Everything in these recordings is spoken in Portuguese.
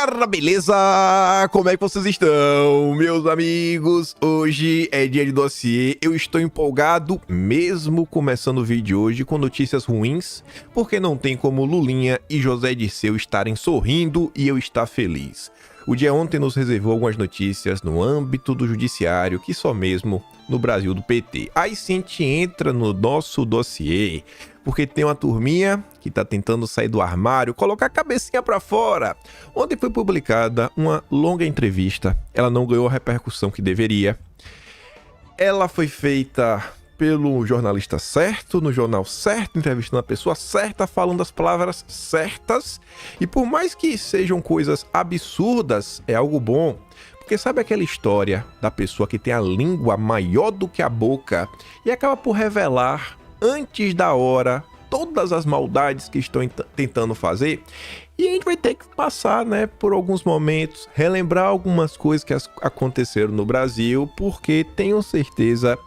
Galera, beleza? Como é que vocês estão, meus amigos? Hoje é dia de dossiê, eu estou empolgado, mesmo começando o vídeo hoje com notícias ruins, porque não tem como Lulinha e José Dirceu estarem sorrindo e eu estar feliz. O dia ontem nos reservou algumas notícias no âmbito do judiciário, que só mesmo no Brasil do PT. Aí sim a gente entra no nosso dossiê, porque tem uma turminha que tá tentando sair do armário, colocar a cabecinha pra fora. Ontem foi publicada uma longa entrevista, ela não ganhou a repercussão que deveria. Ela foi feita pelo jornalista certo, no jornal certo, entrevistando a pessoa certa, falando as palavras certas. E por mais que sejam coisas absurdas, é algo bom. Porque sabe aquela história da pessoa que tem a língua maior do que a boca e acaba por revelar antes da hora todas as maldades que estão tentando fazer? E a gente vai ter que passar, né, por alguns momentos, relembrar algumas coisas que aconteceram no Brasil, porque tenho certeza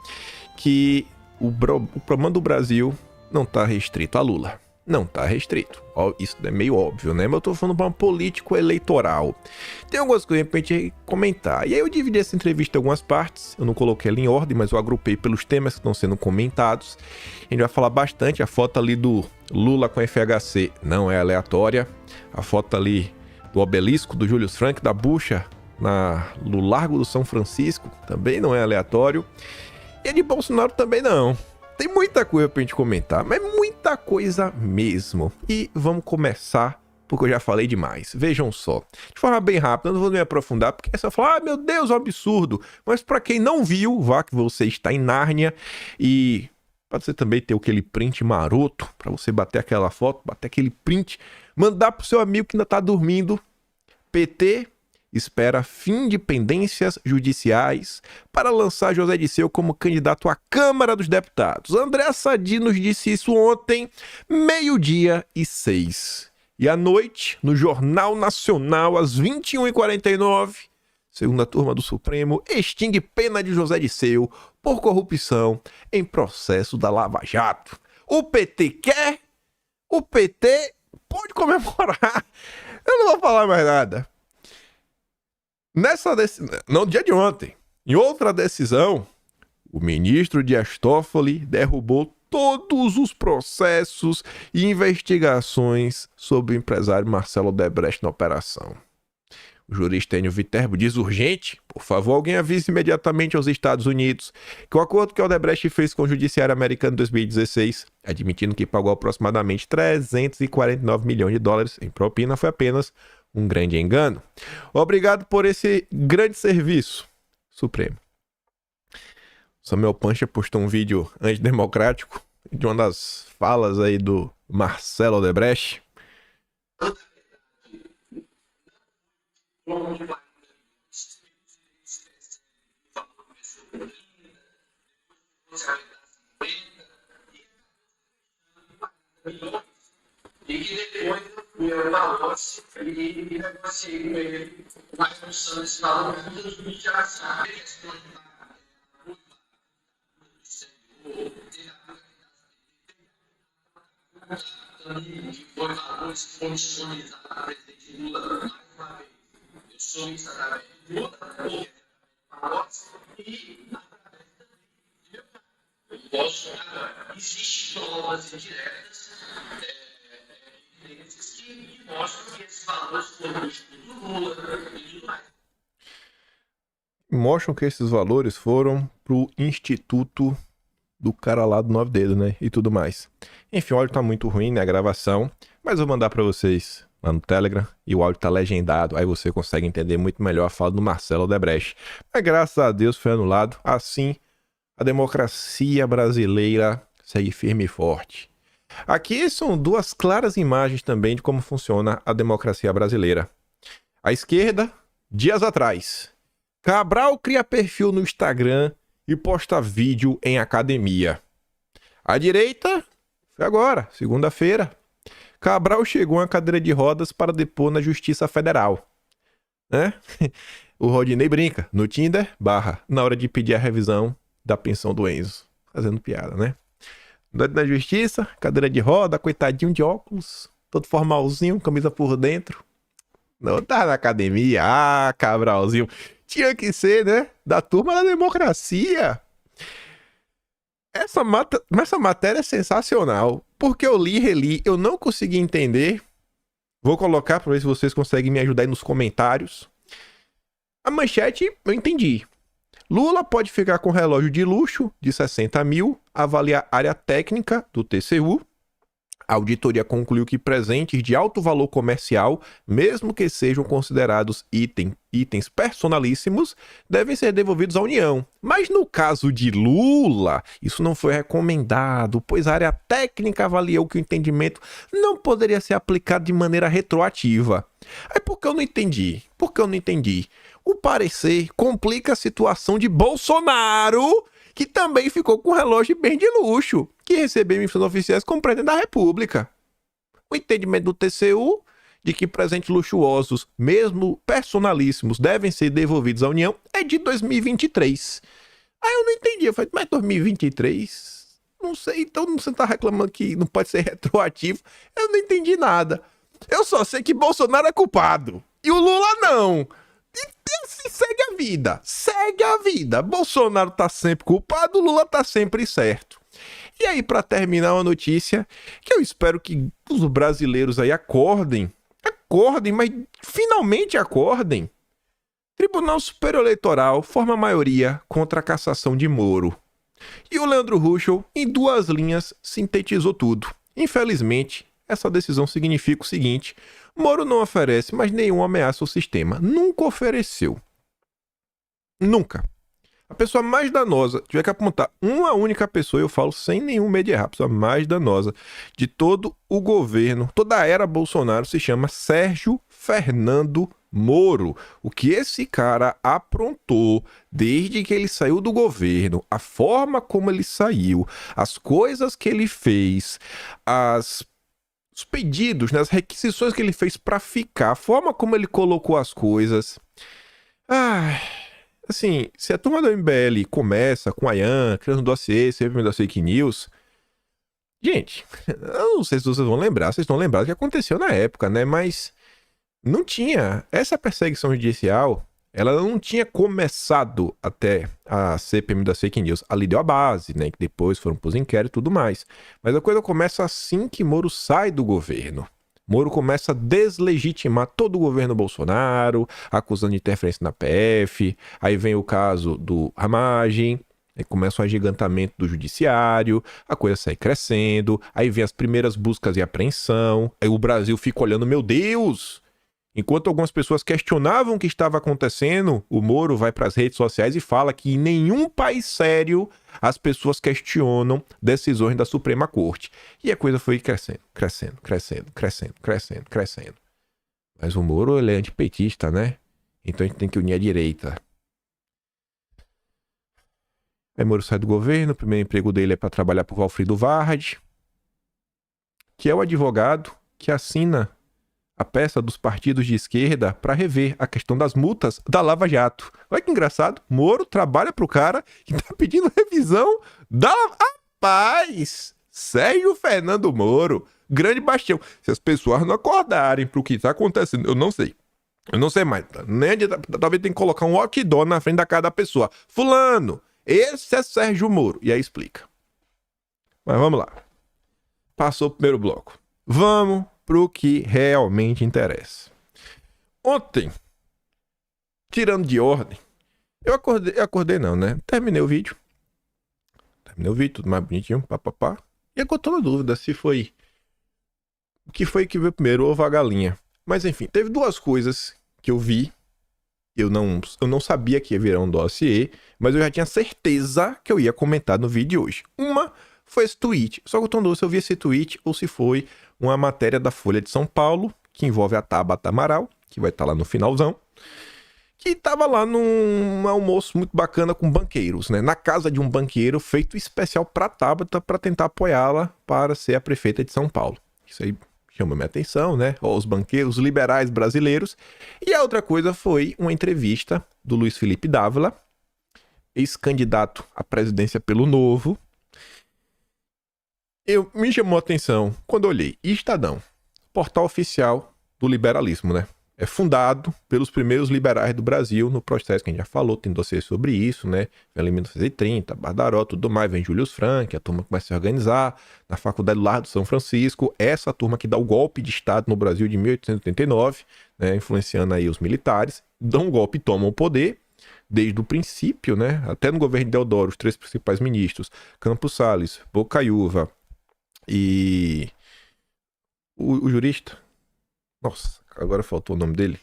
que o problema do Brasil não está restrito a Lula. Não está restrito. Isso é meio óbvio, né? Mas eu tô falando para um político eleitoral. Tem algumas coisas pra gente comentar. E aí eu dividi essa entrevista em algumas partes. Eu não coloquei ela em ordem, mas eu agrupei pelos temas que estão sendo comentados. A gente vai falar bastante. A foto ali do Lula com FHC não é aleatória. A foto ali do obelisco do Julius Frank, da bucha no Largo do São Francisco, também não é aleatório. E a de Bolsonaro também não. Tem muita coisa pra gente comentar, mas muita coisa mesmo. E vamos começar, porque eu já falei demais. Vejam só, de forma bem rápida, eu não vou me aprofundar, porque é só falar, meu Deus, é um absurdo. Mas pra quem não viu, vá que você está em Nárnia e pode você também ter aquele print maroto, pra você bater aquela foto, bater aquele print, mandar pro seu amigo que ainda tá dormindo. PT espera fim de pendências judiciais para lançar José Dirceu como candidato à Câmara dos Deputados. André Sadi nos disse isso ontem, 12h06. E à noite, no Jornal Nacional, às 21h49, segunda turma do Supremo extingue pena de José Dirceu por corrupção em processo da Lava Jato. O PT quer? O PT pode comemorar. Eu não vou falar mais nada. No dia de ontem, em outra decisão, o ministro Dias Toffoli derrubou todos os processos e investigações sobre o empresário Marcelo Odebrecht na operação. O jurista Enio Viterbo diz urgente, por favor, alguém avise imediatamente aos Estados Unidos que o acordo que Odebrecht fez com o judiciário americano em 2016, admitindo que pagou aproximadamente 349 milhões de dólares em propina, foi apenas um grande engano. Obrigado por esse grande serviço, Supremo. Samuel Pancha postou um vídeo antidemocrático de uma das falas aí do Marcelo Odebrecht. E que depois eu valor-se e negociei com ele uma redução desse valor, mas os mídias já sabem que esse plano foi valores que foram disponibilizados para o presidente Lula mais uma vez. Eu sou isso através de Lula, e existem provas indiretas que mostram que esses valores foram do Instituto Lula e tudo mais. Mostram que esses valores foram pro Instituto do cara lá do Nove Dedos, né? E tudo mais. Enfim, o áudio tá muito ruim, né? A gravação. Mas eu vou mandar pra vocês lá no Telegram. E o áudio tá legendado. Aí você consegue entender muito melhor a fala do Marcelo Odebrecht. Mas graças a Deus foi anulado. Assim, a democracia brasileira segue firme e forte. Aqui são duas claras imagens também de como funciona a democracia brasileira. À esquerda, dias atrás, Cabral cria perfil no Instagram e posta vídeo em academia. À direita, foi agora, segunda-feira, Cabral chegou em cadeira de rodas para depor na Justiça Federal. Né? O Rodinei brinca, no Tinder, na hora de pedir a revisão da pensão do Enzo. Fazendo piada, né? Na Justiça, cadeira de roda, coitadinho de óculos, todo formalzinho, camisa por dentro. Não tá na academia. Ah, Cabralzinho. Tinha que ser, né? Da turma da democracia. Essa matéria é sensacional. Porque eu li e reli, eu não consegui entender. Vou colocar para ver se vocês conseguem me ajudar aí nos comentários. A manchete eu entendi. Lula pode ficar com relógio de luxo de 60 mil, avaliar área técnica do TCU. A auditoria concluiu que presentes de alto valor comercial, mesmo que sejam considerados itens personalíssimos, devem ser devolvidos à União. Mas no caso de Lula, isso não foi recomendado, pois a área técnica avaliou que o entendimento não poderia ser aplicado de maneira retroativa. Aí por que eu não entendi? O parecer complica a situação de Bolsonaro, que também ficou com relógio bem de luxo, que recebeu missões oficiais como presidente da República. O entendimento do TCU de que presentes luxuosos, mesmo personalíssimos, devem ser devolvidos à União é de 2023. Aí eu não entendi, eu falei, mas 2023? Não sei, então você tá reclamando que não pode ser retroativo? Eu não entendi nada. Eu só sei que Bolsonaro é culpado, e o Lula não. E segue a vida. Bolsonaro tá sempre culpado, Lula tá sempre certo. E aí, para terminar uma notícia que eu espero que os brasileiros aí acordem, mas finalmente acordem. Tribunal Superior Eleitoral forma maioria contra a cassação de Moro. E o Leandro Ruschel, em 2 linhas, sintetizou tudo. Infelizmente, essa decisão significa o seguinte: Moro não oferece mais nenhuma ameaça ao sistema. Nunca ofereceu. Nunca. A pessoa mais danosa, tiver que apontar uma única pessoa, eu falo sem nenhum medo de errar, a pessoa mais danosa de todo o governo, toda a era Bolsonaro, se chama Sérgio Fernando Moro. O que esse cara aprontou desde que ele saiu do governo, a forma como ele saiu, as coisas que ele fez, os pedidos, né, as requisições que ele fez para ficar, a forma como ele colocou as coisas. Assim, se a turma do MBL começa com a Ian, criando dossiê, sempre das fake news, gente, eu não sei se vocês vão lembrar, vocês estão lembrados do que aconteceu na época, né? Mas não tinha, essa perseguição judicial, ela não tinha começado até a CPMI das fake news. Ali deu a base, né? Que depois foram pros inquéritos e tudo mais. Mas a coisa começa assim que Moro sai do governo. Moro começa a deslegitimar todo o governo Bolsonaro, acusando de interferência na PF. Aí vem o caso do Ramagem, aí começa um agigantamento do judiciário, a coisa sai crescendo, aí vem as primeiras buscas e apreensão, aí o Brasil fica olhando, meu Deus! Enquanto algumas pessoas questionavam o que estava acontecendo, o Moro vai para as redes sociais e fala que em nenhum país sério as pessoas questionam decisões da Suprema Corte. E a coisa foi crescendo. Mas o Moro, ele é antipetista, né? Então a gente tem que unir a direita. Aí Moro sai do governo, o primeiro emprego dele é para trabalhar por Valfrido Varrad, que é o advogado que assina a peça dos partidos de esquerda para rever a questão das multas da Lava Jato. Olha que engraçado, Moro trabalha pro cara que tá pedindo revisão da... Rapaz! Sérgio Fernando Moro, grande bastião. Se as pessoas não acordarem pro que tá acontecendo, eu não sei mais. Talvez tenha que colocar um outdoor na frente da cara da pessoa. Fulano, esse é Sérgio Moro. E aí explica. Mas vamos lá. Passou o primeiro bloco. Vamos pro que realmente interessa. Ontem, tirando de ordem, eu acordei não, né? Terminei o vídeo, tudo mais bonitinho, papapá. E agora tô na dúvida se foi... O que foi que veio primeiro, ovo ou a galinha? Mas enfim, teve 2 coisas que eu vi. Eu não sabia que ia virar um dossiê, mas eu já tinha certeza que eu ia comentar no vídeo de hoje. Uma foi esse tweet. Só que eu tô dúvida se eu vi esse tweet ou se foi uma matéria da Folha de São Paulo, que envolve a Tabata Amaral, que vai estar lá no finalzão, que estava lá num almoço muito bacana com banqueiros, né? Na casa de um banqueiro, feito especial para Tabata, para tentar apoiá-la para ser a prefeita de São Paulo. Isso aí chama minha atenção, né? Os banqueiros liberais brasileiros. E a outra coisa foi uma entrevista do Luiz Felipe Dávila, ex-candidato à presidência pelo Novo. Me chamou a atenção quando eu olhei Estadão, portal oficial do liberalismo, né? é fundado pelos primeiros liberais do Brasil no processo que a gente já falou, tem dossiê sobre isso, né? Vem em 1930, Bardaró, tudo mais, vem Julius Frank, a turma começa a se organizar na Faculdade do Largo de São Francisco, essa turma que dá o golpe de Estado no Brasil de 1889, né? Influenciando aí os militares, dão um golpe e tomam o poder, desde o princípio, né? Até no governo de Deodoro, os 3 principais ministros, Campos Salles, Bocaiúva e o jurista, nossa, agora faltou o nome dele,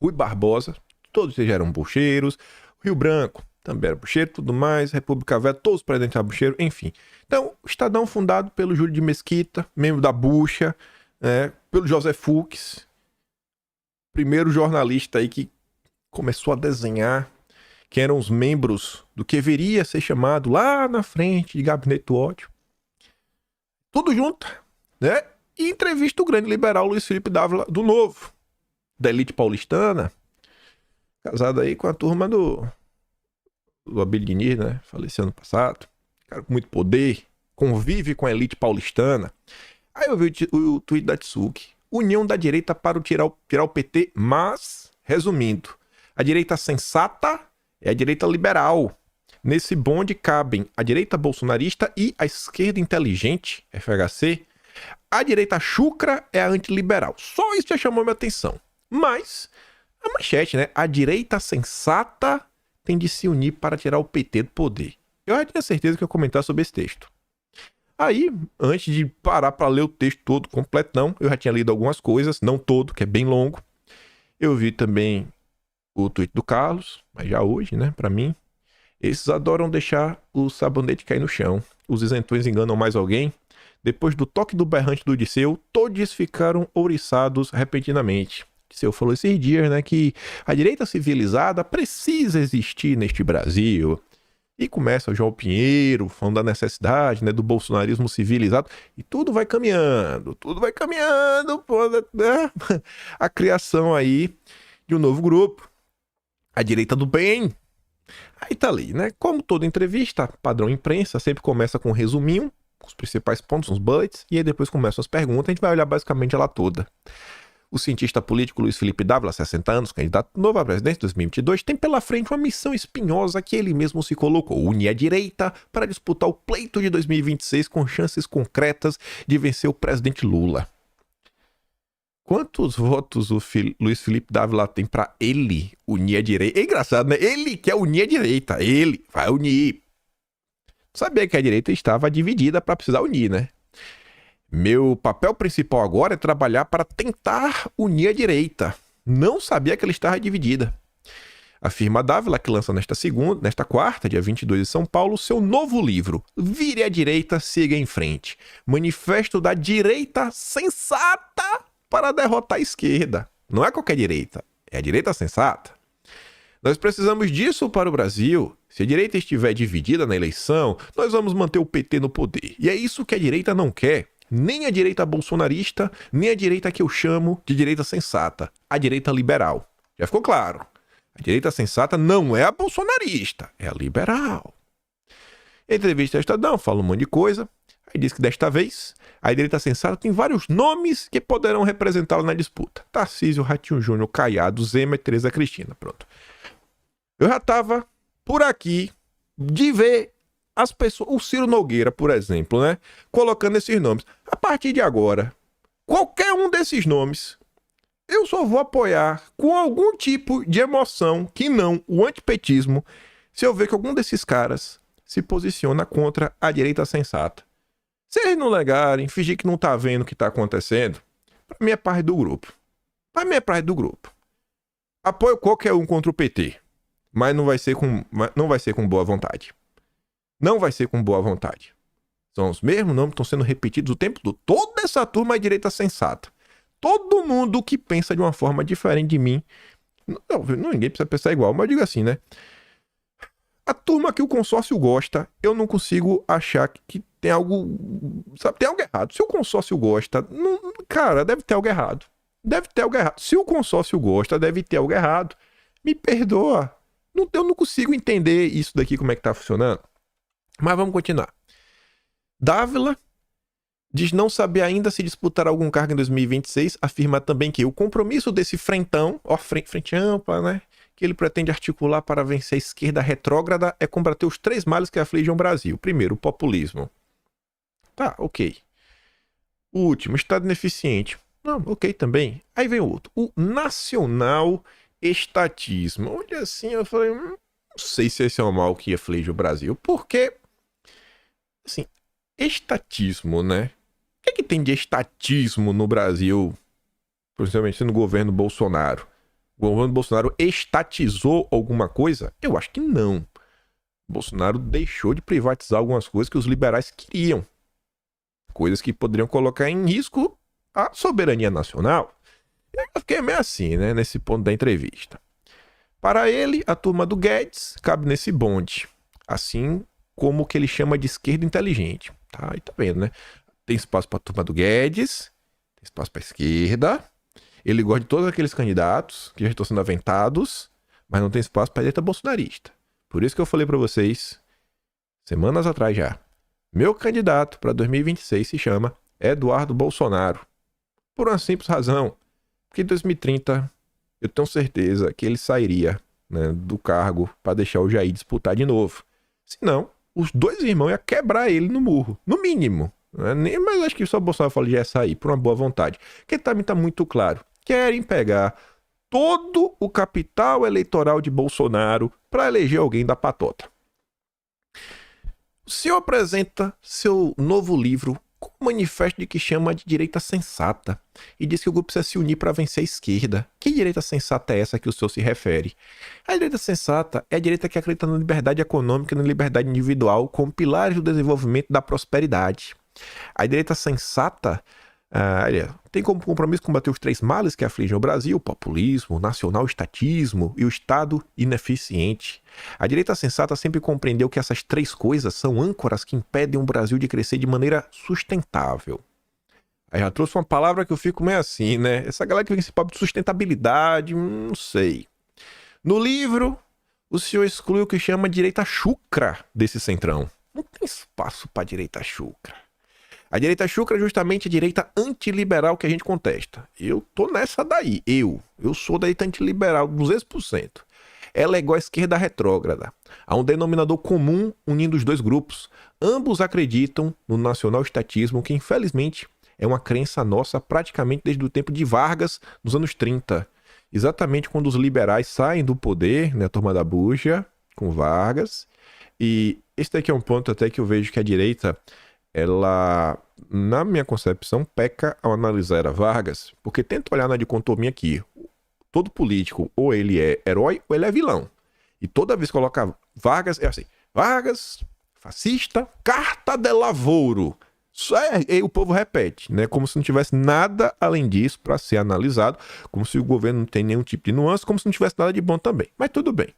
Rui Barbosa, todos eles eram bucheiros, Rio Branco também era bucheiro, tudo mais, República Velha, todos os presidentes eram bucheiros, enfim. Então, o Estadão fundado pelo Júlio de Mesquita, membro da Bucha, né, pelo José Fux, primeiro jornalista aí que começou a desenhar quem eram os membros do que viria a ser chamado lá na frente de Gabinete do Ódio. Tudo junto, né? E entrevista o grande liberal Luiz Felipe Dávila do Novo, da elite paulistana, casado aí com a turma do Abílio Diniz, né? Faleceu ano passado. Cara com muito poder, convive com a elite paulistana. Aí eu vi o tweet da Tsuki. União da direita para tirar o PT, mas, resumindo, a direita sensata é a direita liberal. Nesse bonde cabem a direita bolsonarista e a esquerda inteligente, FHC. A direita chucra é a antiliberal. Só isso já chamou minha atenção. Mas, a manchete, né? A direita sensata tem de se unir para tirar o PT do poder. Eu já tinha certeza que eu ia comentar sobre esse texto. Aí, antes de parar para ler o texto todo completão, eu já tinha lido algumas coisas, não todo, que é bem longo. Eu vi também o tweet do Carlos, mas já hoje, né? Para mim, esses adoram deixar o sabonete cair no chão. Os isentões enganam mais alguém. Depois do toque do berrante do Disseu, todos ficaram ouriçados repentinamente. Disseu falou esses dias, né, que a direita civilizada precisa existir neste Brasil. E começa o João Pinheiro falando da necessidade, né, do bolsonarismo civilizado. E tudo vai caminhando, pô, né? A criação aí de um novo grupo. A direita do bem. Aí tá ali, né? Como toda entrevista, padrão imprensa, sempre começa com um resuminho, os principais pontos, uns bullets, e aí depois começam as perguntas, a gente vai olhar basicamente ela toda. O cientista político Luiz Felipe Dávila, 60 anos, candidato novo à presidência de 2022, tem pela frente uma missão espinhosa que ele mesmo se colocou, unir a direita para disputar o pleito de 2026 com chances concretas de vencer o presidente Lula. Quantos votos o Luiz Felipe Dávila tem para ele unir a direita? É engraçado, né? Ele quer unir a direita, ele vai unir. Sabia que a direita estava dividida para precisar unir, né? Meu papel principal agora é trabalhar para tentar unir a direita. Não sabia que ela estava dividida. Afirma Dávila, que lança nesta quarta, dia 22 em São Paulo, seu novo livro, Vire à Direita, Siga em Frente. Manifesto da direita sensata para derrotar a esquerda. Não é qualquer direita, é a direita sensata. Nós precisamos disso para o Brasil. Se a direita estiver dividida na eleição, nós vamos manter o PT no poder. E é isso que a direita não quer. Nem a direita bolsonarista, nem a direita que eu chamo de direita sensata. A direita liberal. Já ficou claro. A direita sensata não é a bolsonarista, é a liberal. Entrevista ao Estadão, fala um monte de coisa. Aí diz que desta vez, a direita sensata tem vários nomes que poderão representá-la na disputa. Tarcísio, Ratinho Júnior, Caiado, Zema e Tereza Cristina. Pronto. Eu já estava por aqui de ver as pessoas, o Ciro Nogueira, por exemplo, né, colocando esses nomes. A partir de agora, qualquer um desses nomes, eu só vou apoiar com algum tipo de emoção, que não o antipetismo, se eu ver que algum desses caras se posiciona contra a direita sensata. Se eles não legarem, fingir que não tá vendo o que tá acontecendo, pra mim é parte do grupo. Apoio qualquer um contra o PT. Mas não vai ser com boa vontade. Não vai ser com boa vontade. São os mesmos nomes que estão sendo repetidos o tempo todo. Toda essa turma é direita sensata. Todo mundo que pensa de uma forma diferente de mim. Ninguém precisa pensar igual, mas eu digo assim, né? A turma que o consórcio gosta, eu não consigo achar que tem algo... Sabe, tem algo errado. Se o consórcio gosta, cara, deve ter algo errado. Se o consórcio gosta, deve ter algo errado. Me perdoa. Eu não consigo entender isso daqui, como é que tá funcionando. Mas vamos continuar. Dávila Diz não saber ainda se disputar algum cargo em 2026. Afirma também que o compromisso desse frentão, frente ampla, né? Que ele pretende articular para vencer a esquerda retrógrada é combater os 3 males que afligem o Brasil. Primeiro, o populismo. Tá, ok. O último, Estado ineficiente. Não, ok também. Aí vem o outro, o nacional estatismo. Olha assim, eu falei, não sei se esse é o mal que aflige o Brasil, porque, assim, estatismo, né? O que tem de estatismo no Brasil, principalmente no governo Bolsonaro? O governo Bolsonaro estatizou alguma coisa? Eu acho que não. Bolsonaro deixou de privatizar algumas coisas que os liberais queriam. Coisas que poderiam colocar em risco a soberania nacional. Eu fiquei meio assim, né, nesse ponto da entrevista. Para ele, a turma do Guedes cabe nesse bonde. Assim como o que ele chama de esquerda inteligente. Tá, e tá vendo, né? Tem espaço para a turma do Guedes, tem espaço para a esquerda. Ele gosta de todos aqueles candidatos que já estão sendo aventados, mas não tem espaço para a direita bolsonarista. Por isso que eu falei para vocês, semanas atrás já, meu candidato para 2026 se chama Eduardo Bolsonaro. Por uma simples razão, porque em 2030 eu tenho certeza que ele sairia, né, do cargo para deixar o Jair disputar de novo. Senão, os 2 irmãos iam quebrar ele no murro, no mínimo. Né? Mas acho que só o Bolsonaro falou que ia sair por uma boa vontade. Porque também está muito claro. Querem pegar todo o capital eleitoral de Bolsonaro para eleger alguém da patota. O senhor apresenta seu novo livro com um manifesto de que chama de direita sensata e diz que o grupo precisa se unir para vencer a esquerda. Que direita sensata é essa que o senhor se refere? A direita sensata é a direita que acredita na liberdade econômica e na liberdade individual como pilares do desenvolvimento e da prosperidade. A direita sensata tem como compromisso combater os 3 males que afligem o Brasil: o populismo, o nacional-estatismo e o Estado ineficiente. A direita sensata sempre compreendeu que essas 3 coisas são âncoras que impedem o Brasil de crescer de maneira sustentável. Aí já trouxe uma palavra que eu fico meio assim, né? Essa galera que vem esse papo de sustentabilidade, não sei. No livro, o senhor exclui o que chama de direita chucra desse centrão. Não tem espaço para direita chucra. A direita chucra é justamente a direita antiliberal que a gente contesta. Eu tô nessa daí. Eu sou da direita antiliberal 200%. Ela é igual à esquerda retrógrada. Há um denominador comum unindo os 2 grupos. Ambos acreditam no nacional-estatismo, que infelizmente é uma crença nossa praticamente desde o tempo de Vargas, nos anos 30. Exatamente quando os liberais saem do poder, né, a turma da bucha, com Vargas. E esse daqui é um ponto até que eu vejo que a direita, ela, na minha concepção, peca ao analisar a Vargas, porque tenta olhar na dicotomia aqui. Todo político, ou ele é herói, ou ele é vilão. E toda vez que coloca Vargas, é assim: Vargas, fascista, carta de lavoro. E o povo repete, né? Como se não tivesse nada além disso para ser analisado, como se o governo não tem nenhum tipo de nuance, como se não tivesse nada de bom também. Mas tudo bem.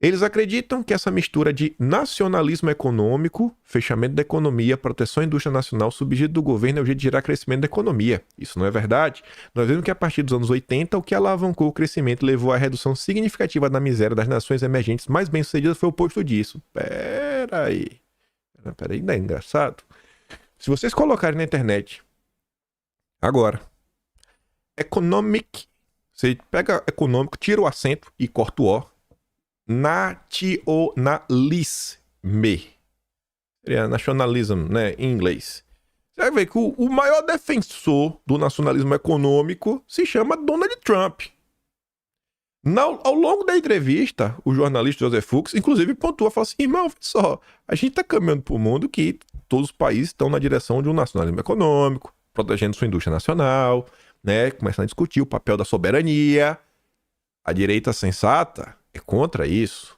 Eles acreditam que essa mistura de nacionalismo econômico, fechamento da economia, proteção à indústria nacional, subsídio do governo é o jeito de gerar crescimento da economia. Isso não é verdade. Nós vemos que a partir dos anos 80, o que alavancou o crescimento levou à redução significativa da miséria das nações emergentes mais bem-sucedidas foi o oposto disso. Peraí, ainda é engraçado. Se vocês colocarem na internet, agora, economic, você pega econômico, tira o acento e corta o O, nationalisme, seria nationalism, né, em inglês. Você vai ver que o maior defensor do nacionalismo econômico se chama Donald Trump. Ao longo da entrevista, o jornalista Joseph Fux, inclusive, pontua, fala assim: irmão, olha só, a gente está caminhando para o mundo que todos os países estão na direção de um nacionalismo econômico, protegendo sua indústria nacional, né, começando a discutir o papel da soberania. A direita sensata é contra isso.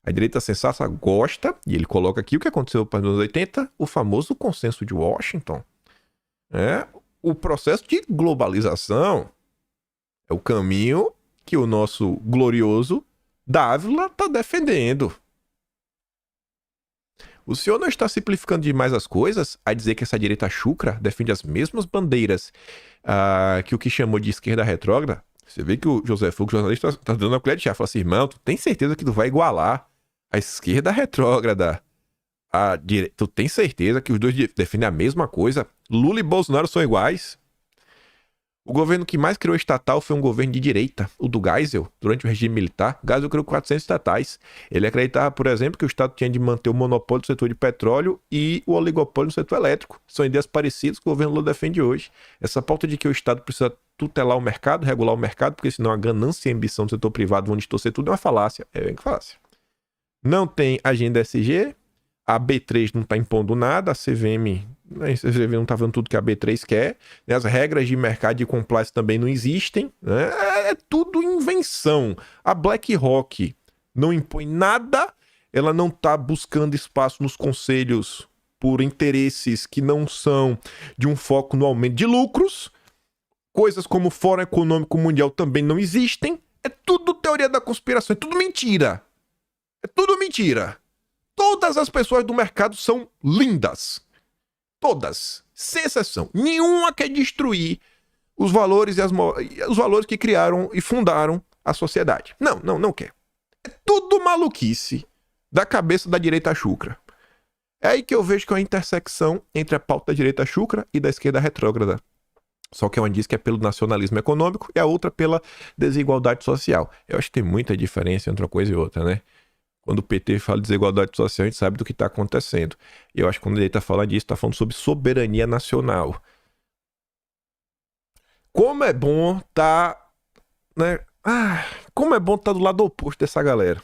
A direita sensata gosta, e ele coloca aqui o que aconteceu nos anos 80, o famoso consenso de Washington. O processo de globalização é o caminho que o nosso glorioso Dávila está defendendo. O senhor não está simplificando demais as coisas a dizer que essa direita chucra defende as mesmas bandeiras que o que chamou de esquerda retrógrada? Você vê que o José Fux, jornalista, está dando a colher de chá. Fala assim: irmão, tu tem certeza que tu vai igualar a esquerda retrógrada Tu tem certeza que os dois defendem a mesma coisa? Lula e Bolsonaro são iguais? O governo que mais criou estatal foi um governo de direita, o do Geisel, durante o regime militar. Geisel criou 400 estatais. Ele acreditava, por exemplo, que o Estado tinha de manter o monopólio do setor de petróleo e o oligopólio do setor elétrico. São ideias parecidas que o governo Lula defende hoje. Essa pauta de que o Estado precisa tutelar o mercado, regular o mercado, porque senão a ganância e a ambição do setor privado vão distorcer tudo, é uma falácia. É bem falácia. Não tem agenda SG, a B3 não está impondo nada, a CVM não está vendo tudo que a B3 quer, né? As regras de mercado de compliance também não existem, né? É tudo invenção. A BlackRock não impõe nada, ela não está buscando espaço nos conselhos por interesses que não são de um foco no aumento de lucros. Coisas como o Fórum Econômico Mundial também não existem. É tudo teoria da conspiração, é tudo mentira. É tudo mentira. Todas as pessoas do mercado são lindas. Todas. Sem exceção. Nenhuma quer destruir os valores os valores que criaram e fundaram a sociedade. Não quer. É tudo maluquice da cabeça da direita chucra. É aí que eu vejo que é uma intersecção entre a pauta da direita chucra e da esquerda retrógrada. Só que uma diz que é pelo nacionalismo econômico e a outra pela desigualdade social. Eu acho que tem muita diferença entre uma coisa e outra, né? Quando o PT fala de desigualdade social, a gente sabe do que está acontecendo. E eu acho que quando ele está falando disso, está falando sobre soberania nacional. Como é bom estar, né? Como é bom estar do lado oposto dessa galera.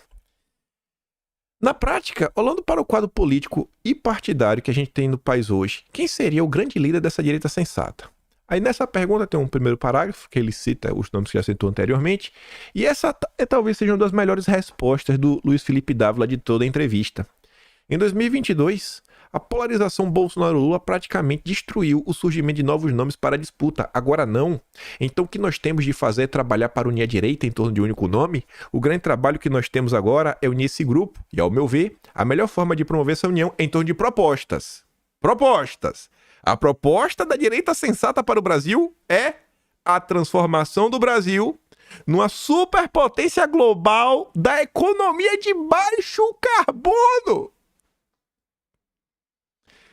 Na prática, olhando para o quadro político e partidário que a gente tem no país hoje, quem seria o grande líder dessa direita sensata? Aí nessa pergunta tem um primeiro parágrafo, que ele cita os nomes que já citou anteriormente, e essa talvez seja uma das melhores respostas do Luiz Felipe Dávila de toda a entrevista. Em 2022, a polarização Bolsonaro-Lula praticamente destruiu o surgimento de novos nomes para a disputa. Agora não. Então o que nós temos de fazer é trabalhar para unir a direita em torno de um único nome? O grande trabalho que nós temos agora é unir esse grupo, e ao meu ver, a melhor forma de promover essa união é em torno de propostas. Propostas! A proposta da direita sensata para o Brasil é a transformação do Brasil numa superpotência global da economia de baixo carbono.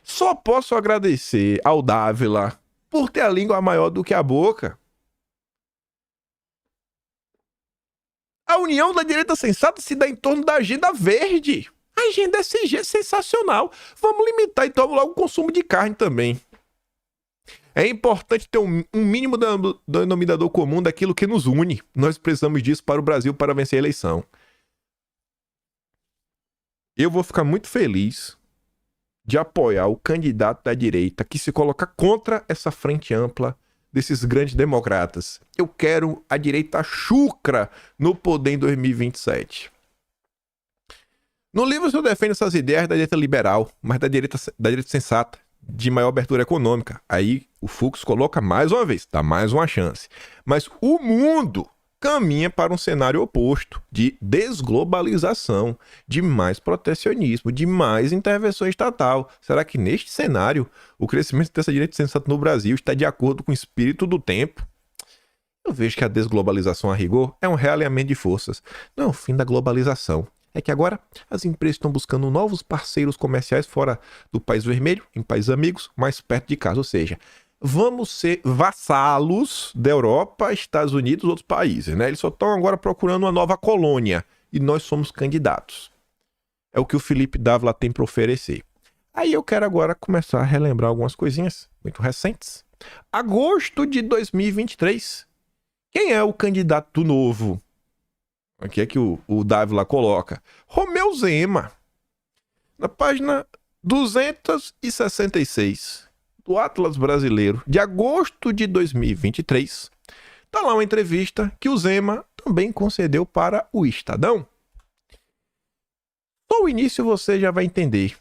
Só posso agradecer ao Dávila por ter a língua maior do que a boca. A união da direita sensata se dá em torno da agenda verde. A agenda SG é sensacional. Vamos limitar então logo o consumo de carne também. É importante ter um mínimo denominador comum daquilo que nos une. Nós precisamos disso para o Brasil para vencer a eleição. Eu vou ficar muito feliz de apoiar o candidato da direita que se coloca contra essa frente ampla desses grandes democratas. Eu quero a direita chucra no poder em 2027. No livro eu defendo essas ideias da direita liberal, mas da direita sensata, de maior abertura econômica. Aí o Fux coloca mais uma vez, dá mais uma chance. Mas o mundo caminha para um cenário oposto, de desglobalização, de mais protecionismo, de mais intervenção estatal. Será que neste cenário o crescimento dessa direita sensata no Brasil está de acordo com o espírito do tempo? Eu vejo que a desglobalização a rigor é um realinhamento de forças, não é o fim da globalização. É que agora as empresas estão buscando novos parceiros comerciais fora do país vermelho, em países amigos, mais perto de casa. Ou seja, vamos ser vassalos da Europa, Estados Unidos e outros países, né? Eles só estão agora procurando uma nova colônia e nós somos candidatos. É o que o Felipe Dávila tem para oferecer. Aí eu quero agora começar a relembrar algumas coisinhas muito recentes. Agosto de 2023. Quem é o candidato novo? Aqui é que o Dávila coloca. Romeu Zema. Na página 266 do Atlas Brasileiro, de agosto de 2023, tá lá uma entrevista que o Zema também concedeu para o Estadão. Só o início você já vai entender.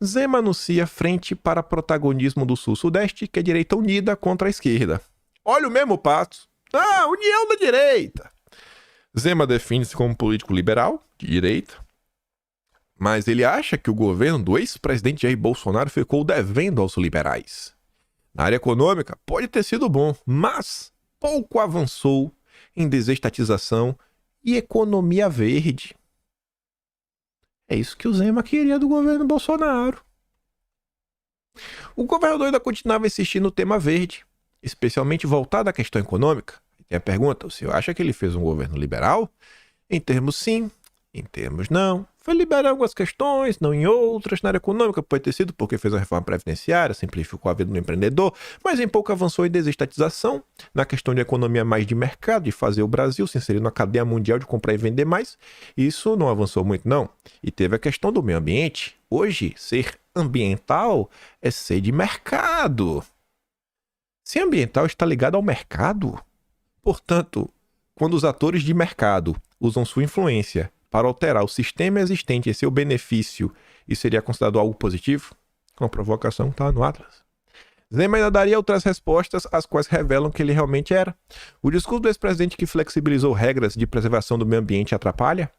Zema anuncia frente para protagonismo do Sul-Sudeste, que é direita unida contra a esquerda. Olha o mesmo passo. União da direita. Zema define-se como político liberal, de direita, mas ele acha que o governo do ex-presidente Jair Bolsonaro ficou devendo aos liberais. Na área econômica, pode ter sido bom, mas pouco avançou em desestatização e economia verde. É isso que o Zema queria do governo Bolsonaro. O governador ainda continuava insistindo no tema verde, especialmente voltado à questão econômica. Tem a pergunta: o senhor acha que ele fez um governo liberal? Em termos sim, em termos não. Foi liberal em algumas questões, não em outras. Na área econômica pode ter sido porque fez a reforma previdenciária, simplificou a vida do empreendedor, mas em pouco avançou em desestatização, na questão de economia mais de mercado, de fazer o Brasil se inserir na cadeia mundial de comprar e vender mais. Isso não avançou muito não. E teve a questão do meio ambiente. Hoje, ser ambiental é ser de mercado. Ser ambiental está ligado ao mercado. Portanto, quando os atores de mercado usam sua influência para alterar o sistema existente em seu benefício, isso seria considerado algo positivo? Uma provocação está no Atlas. Zema ainda daria outras respostas, as quais revelam que ele realmente era. O discurso do ex-presidente que flexibilizou regras de preservação do meio ambiente atrapalha?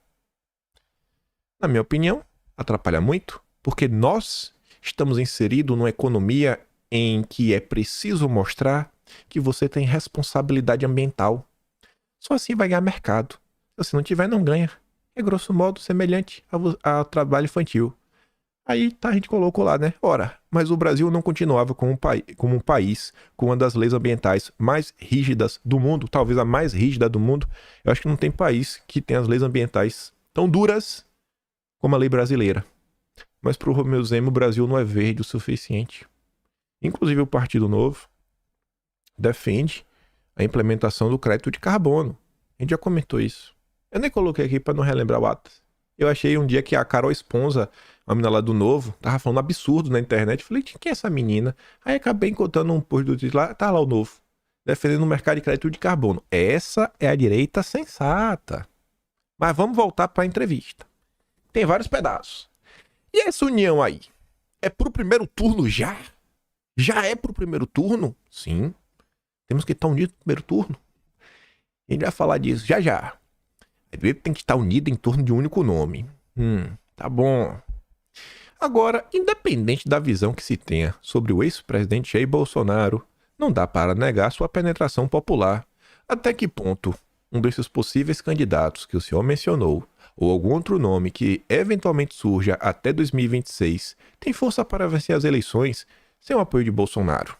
Na minha opinião, atrapalha muito, porque nós estamos inseridos numa economia em que é preciso mostrar que você tem responsabilidade ambiental. Só assim vai ganhar mercado. Se não tiver, não ganha. É grosso modo semelhante ao trabalho infantil. Aí a gente colocou lá, né? Ora, mas o Brasil não continuava como um país com uma das leis ambientais mais rígidas do mundo, talvez a mais rígida do mundo. Eu acho que não tem país que tenha as leis ambientais tão duras como a lei brasileira. Mas para o Romeu Zema, o Brasil não é verde o suficiente. Inclusive o Partido Novo defende a implementação do crédito de carbono. A gente já comentou isso. Eu nem coloquei aqui para não relembrar o ato. Eu achei um dia que a Carol Esponza, a menina lá do Novo, tava falando absurdo na internet. Falei, quem é essa menina? Aí acabei encontrando um post do Twitter lá, tá lá o Novo, defendendo o mercado de crédito de carbono. Essa é a direita sensata. Mas vamos voltar para a entrevista. Tem vários pedaços. E essa união aí? É pro primeiro turno já? Já é pro primeiro turno? Sim. Temos que estar unidos no primeiro turno. A gente vai falar disso já já. A direita tem que estar unida em torno de um único nome. Tá bom. Agora, independente da visão que se tenha sobre o ex-presidente Jair Bolsonaro, não dá para negar sua penetração popular. Até que ponto um desses possíveis candidatos que o senhor mencionou, ou algum outro nome que eventualmente surja até 2026, tem força para vencer as eleições sem o apoio de Bolsonaro?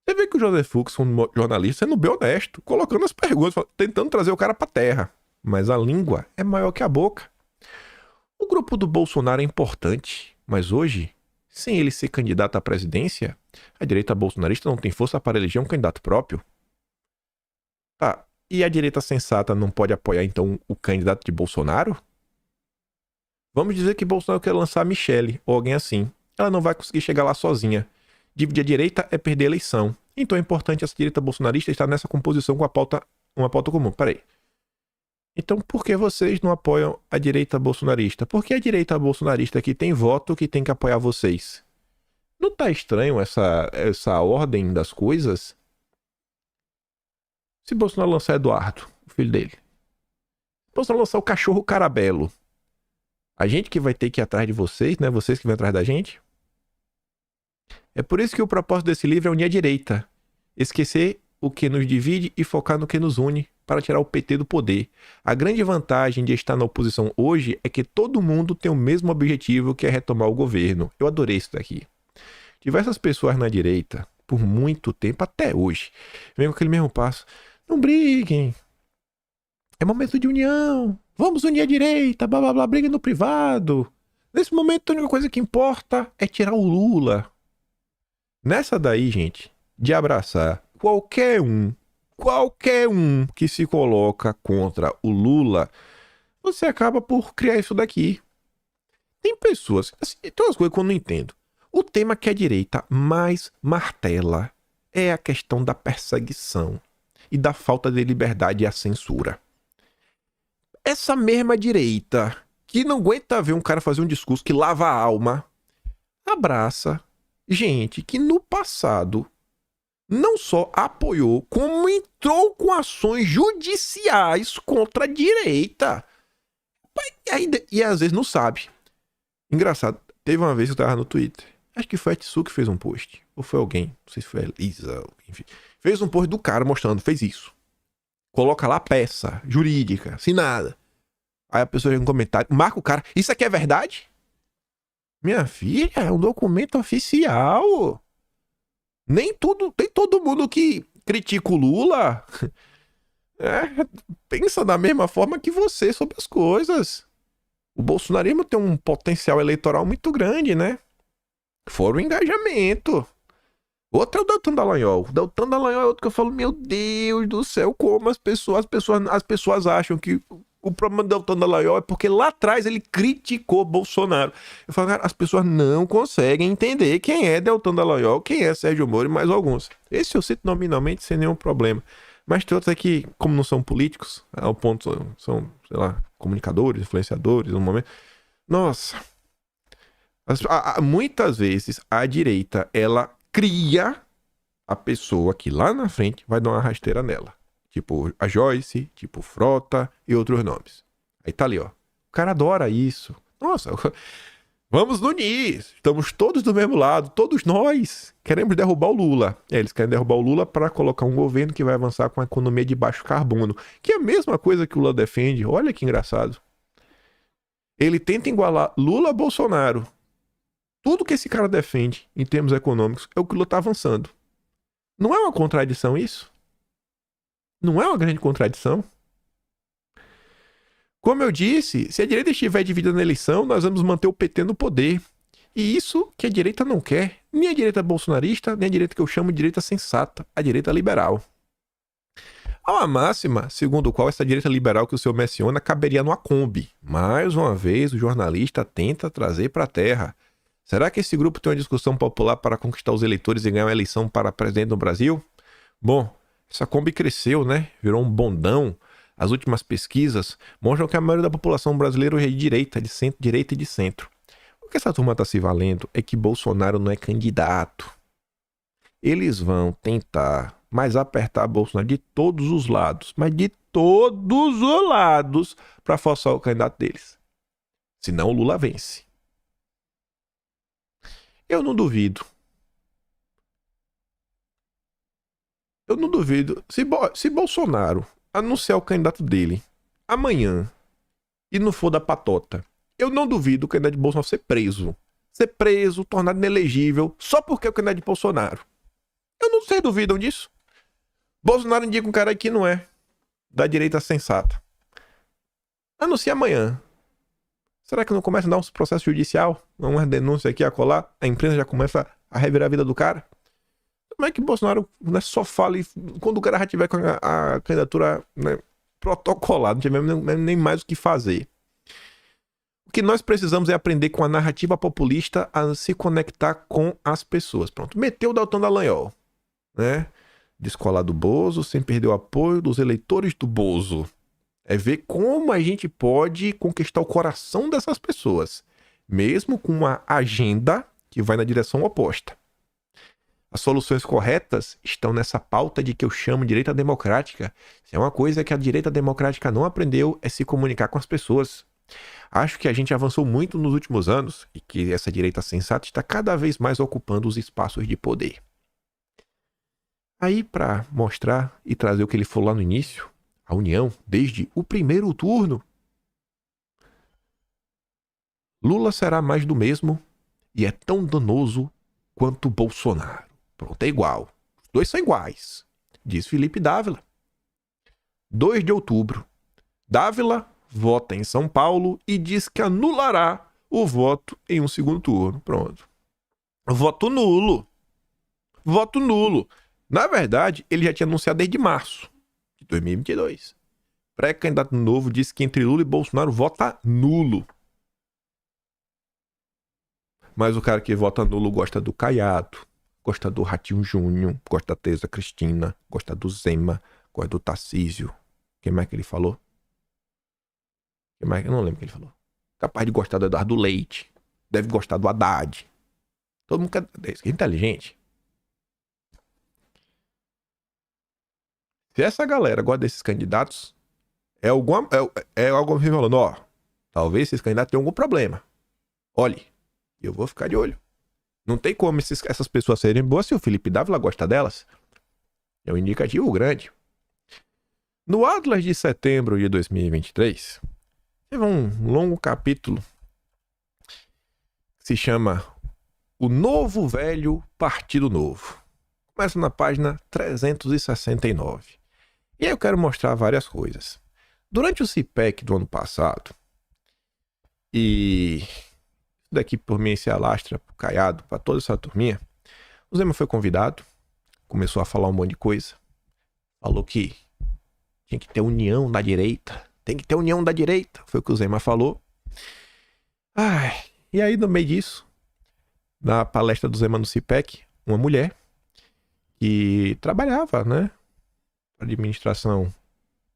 Você vê que o José Fux, um jornalista, sendo bem honesto, colocando as perguntas, tentando trazer o cara para terra. Mas a língua é maior que a boca. O grupo do Bolsonaro é importante, mas hoje, sem ele ser candidato à presidência, a direita bolsonarista não tem força para eleger um candidato próprio. Tá, e a direita sensata não pode apoiar então o candidato de Bolsonaro? Vamos dizer que Bolsonaro quer lançar a Michelle, ou alguém assim. Ela não vai conseguir chegar lá sozinha. Dividir a direita é perder a eleição. Então é importante essa direita bolsonarista estar nessa composição com uma pauta comum. Peraí. Então por que vocês não apoiam a direita bolsonarista? Porque a direita bolsonarista que tem voto que tem que apoiar vocês. Não tá estranho essa ordem das coisas? Se Bolsonaro lançar Eduardo, o filho dele. Se Bolsonaro lançar o cachorro Carabelo, a gente que vai ter que ir atrás de vocês, né? Vocês que vão atrás da gente. É por isso que o propósito desse livro é unir a direita. Esquecer o que nos divide e focar no que nos une, para tirar o PT do poder. A grande vantagem de estar na oposição hoje é que todo mundo tem o mesmo objetivo, que é retomar o governo. Eu adorei isso daqui. Diversas pessoas na direita, por muito tempo, até hoje, vêm com aquele mesmo passo. Não briguem. É momento de união. Vamos unir a direita, blá blá blá, briga no privado. Nesse momento, a única coisa que importa é tirar o Lula. Nessa daí, gente, de abraçar qualquer um que se coloca contra o Lula, você acaba por criar isso daqui. Tem pessoas, assim, tem umas coisas que eu não entendo. O tema que a direita mais martela é a questão da perseguição e da falta de liberdade e a censura. Essa mesma direita que não aguenta ver um cara fazer um discurso que lava a alma, abraça gente que no passado não só apoiou, como entrou com ações judiciais contra a direita. E às vezes não sabe. Engraçado, teve uma vez que eu tava no Twitter, acho que foi a Tsu que fez um post, ou foi alguém, não sei se foi a Elisa, enfim. Fez um post do cara mostrando, fez isso. Coloca lá a peça jurídica, assinada. Aí a pessoa chega um comentário, marca o cara, isso aqui é verdade? Minha filha, é um documento oficial. Nem todo mundo que critica o Lula pensa da mesma forma que você sobre as coisas. O bolsonarismo tem um potencial eleitoral muito grande, né? Fora o engajamento. Outro é o Deltan Dallagnol. O Deltan Dallagnol é outro que eu falo, meu Deus do céu, como as pessoas acham que o problema do Deltan Dallagnol é porque lá atrás ele criticou Bolsonaro. Eu falo, cara, as pessoas não conseguem entender quem é Deltan Dallagnol, quem é Sérgio Moro e mais alguns. Esse eu cito nominalmente sem nenhum problema. Mas tem outros aqui, como não são políticos, ao ponto são, sei lá, comunicadores, influenciadores, no momento. Nossa. Muitas vezes a direita, ela cria a pessoa que lá na frente vai dar uma rasteira nela. Tipo a Joyce, tipo Frota e outros nomes. Aí tá ali, ó. O cara adora isso. Nossa, vamos nos unir. Estamos todos do mesmo lado. Todos nós queremos derrubar o Lula. Eles querem derrubar o Lula para colocar um governo que vai avançar com a economia de baixo carbono. Que é a mesma coisa que o Lula defende. Olha que engraçado. Ele tenta igualar Lula a Bolsonaro. Tudo que esse cara defende em termos econômicos é o que o Lula está avançando. Não é uma contradição isso? Não é uma grande contradição? Como eu disse, se a direita estiver dividida na eleição, nós vamos manter o PT no poder. E isso que a direita não quer. Nem a direita bolsonarista, nem a direita que eu chamo de direita sensata, a direita liberal. Há uma máxima, segundo a qual essa direita liberal que o senhor menciona caberia numa Kombi. Mais uma vez, o jornalista tenta trazer para a terra. Será que esse grupo tem uma discussão popular para conquistar os eleitores e ganhar uma eleição para presidente no Brasil? Bom, essa Kombi cresceu, né? Virou um bondão. As últimas pesquisas mostram que a maioria da população brasileira hoje é de direita, de centro-direita e de centro. O que essa turma está se valendo é que Bolsonaro não é candidato. Eles vão tentar mais apertar Bolsonaro de todos os lados, mas de todos os lados, para forçar o candidato deles. Senão o Lula vence. Eu não duvido. Se Bolsonaro anunciar o candidato dele amanhã e não for da patota, eu não duvido o candidato de Bolsonaro ser preso. Ser preso, tornado inelegível, só porque é o candidato de Bolsonaro. Eu não sei, duvidam disso. Bolsonaro indica um cara que não é da direita sensata. Anuncia amanhã. Será que não começa a dar um processo judicial? Uma denúncia aqui a colar? A imprensa já começa a revirar a vida do cara? Como é que Bolsonaro só fala quando o cara já tiver com a candidatura, né, protocolada, não tiver nem mais o que fazer? O que nós precisamos é aprender com a narrativa populista a se conectar com as pessoas. Pronto, meteu o Deltan Dallagnol, né? Descolar do Bozo sem perder o apoio dos eleitores do Bozo. É ver como a gente pode conquistar o coração dessas pessoas, mesmo com uma agenda que vai na direção oposta. As soluções corretas estão nessa pauta de que eu chamo de direita democrática. Se é uma coisa que a direita democrática não aprendeu, é se comunicar com as pessoas. Acho que a gente avançou muito nos últimos anos e que essa direita sensata está cada vez mais ocupando os espaços de poder. Aí, para mostrar e trazer o que ele falou lá no início, a união desde o primeiro turno, Lula será mais do mesmo e é tão danoso quanto Bolsonaro. Pronto, é igual. Os dois são iguais, diz Felipe Dávila. 2 de outubro. Dávila vota em São Paulo e diz que anulará o voto em um segundo turno. Pronto. Voto nulo. Voto nulo. Na verdade, ele já tinha anunciado desde março de 2022. Pré-candidato novo disse que entre Lula e Bolsonaro vota nulo. Mas o cara que vota nulo gosta do Caiado, gosta do Ratinho Júnior, gosta da Tereza Cristina, gosta do Zema, gosta do Tarcísio. Quem mais que ele falou? Quem mais? Eu não lembro o que ele falou. Capaz de gostar do Eduardo Leite. Deve gostar do Haddad. Todo mundo quer... É inteligente. Se essa galera gosta desses candidatos, é algo falando, ó, talvez esses candidatos tenham algum problema. Olhe, eu vou ficar de olho. Não tem como essas pessoas serem boas se o Felipe Dávila gosta delas. É um indicativo grande. No Atlas de setembro de 2023, Teve um longo capítulo que se chama O Novo Velho Partido Novo. Começa na página 369. E aí eu quero mostrar várias coisas. Durante o CIPEC do ano passado, e isso daqui por mim se alastra pro Caiado, para toda essa turminha, o Zema foi convidado, começou a falar um monte de coisa, falou que tinha que ter união da direita, tem que ter união da direita, foi o que o Zema falou. E aí no meio disso, na palestra do Zema no CIPEC, uma mulher que trabalhava, né, na administração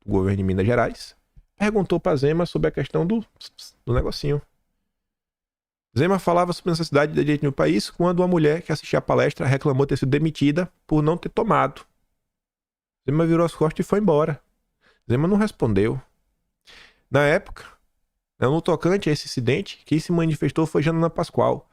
do governo de Minas Gerais, perguntou para Zema sobre a questão do negocinho. Zema falava sobre a necessidade da direita no país quando uma mulher que assistia a palestra reclamou ter sido demitida por não ter tomado. Zema virou as costas e foi embora. Zema não respondeu. Na época, no tocante a esse incidente, quem se manifestou foi Janaína Pascoal,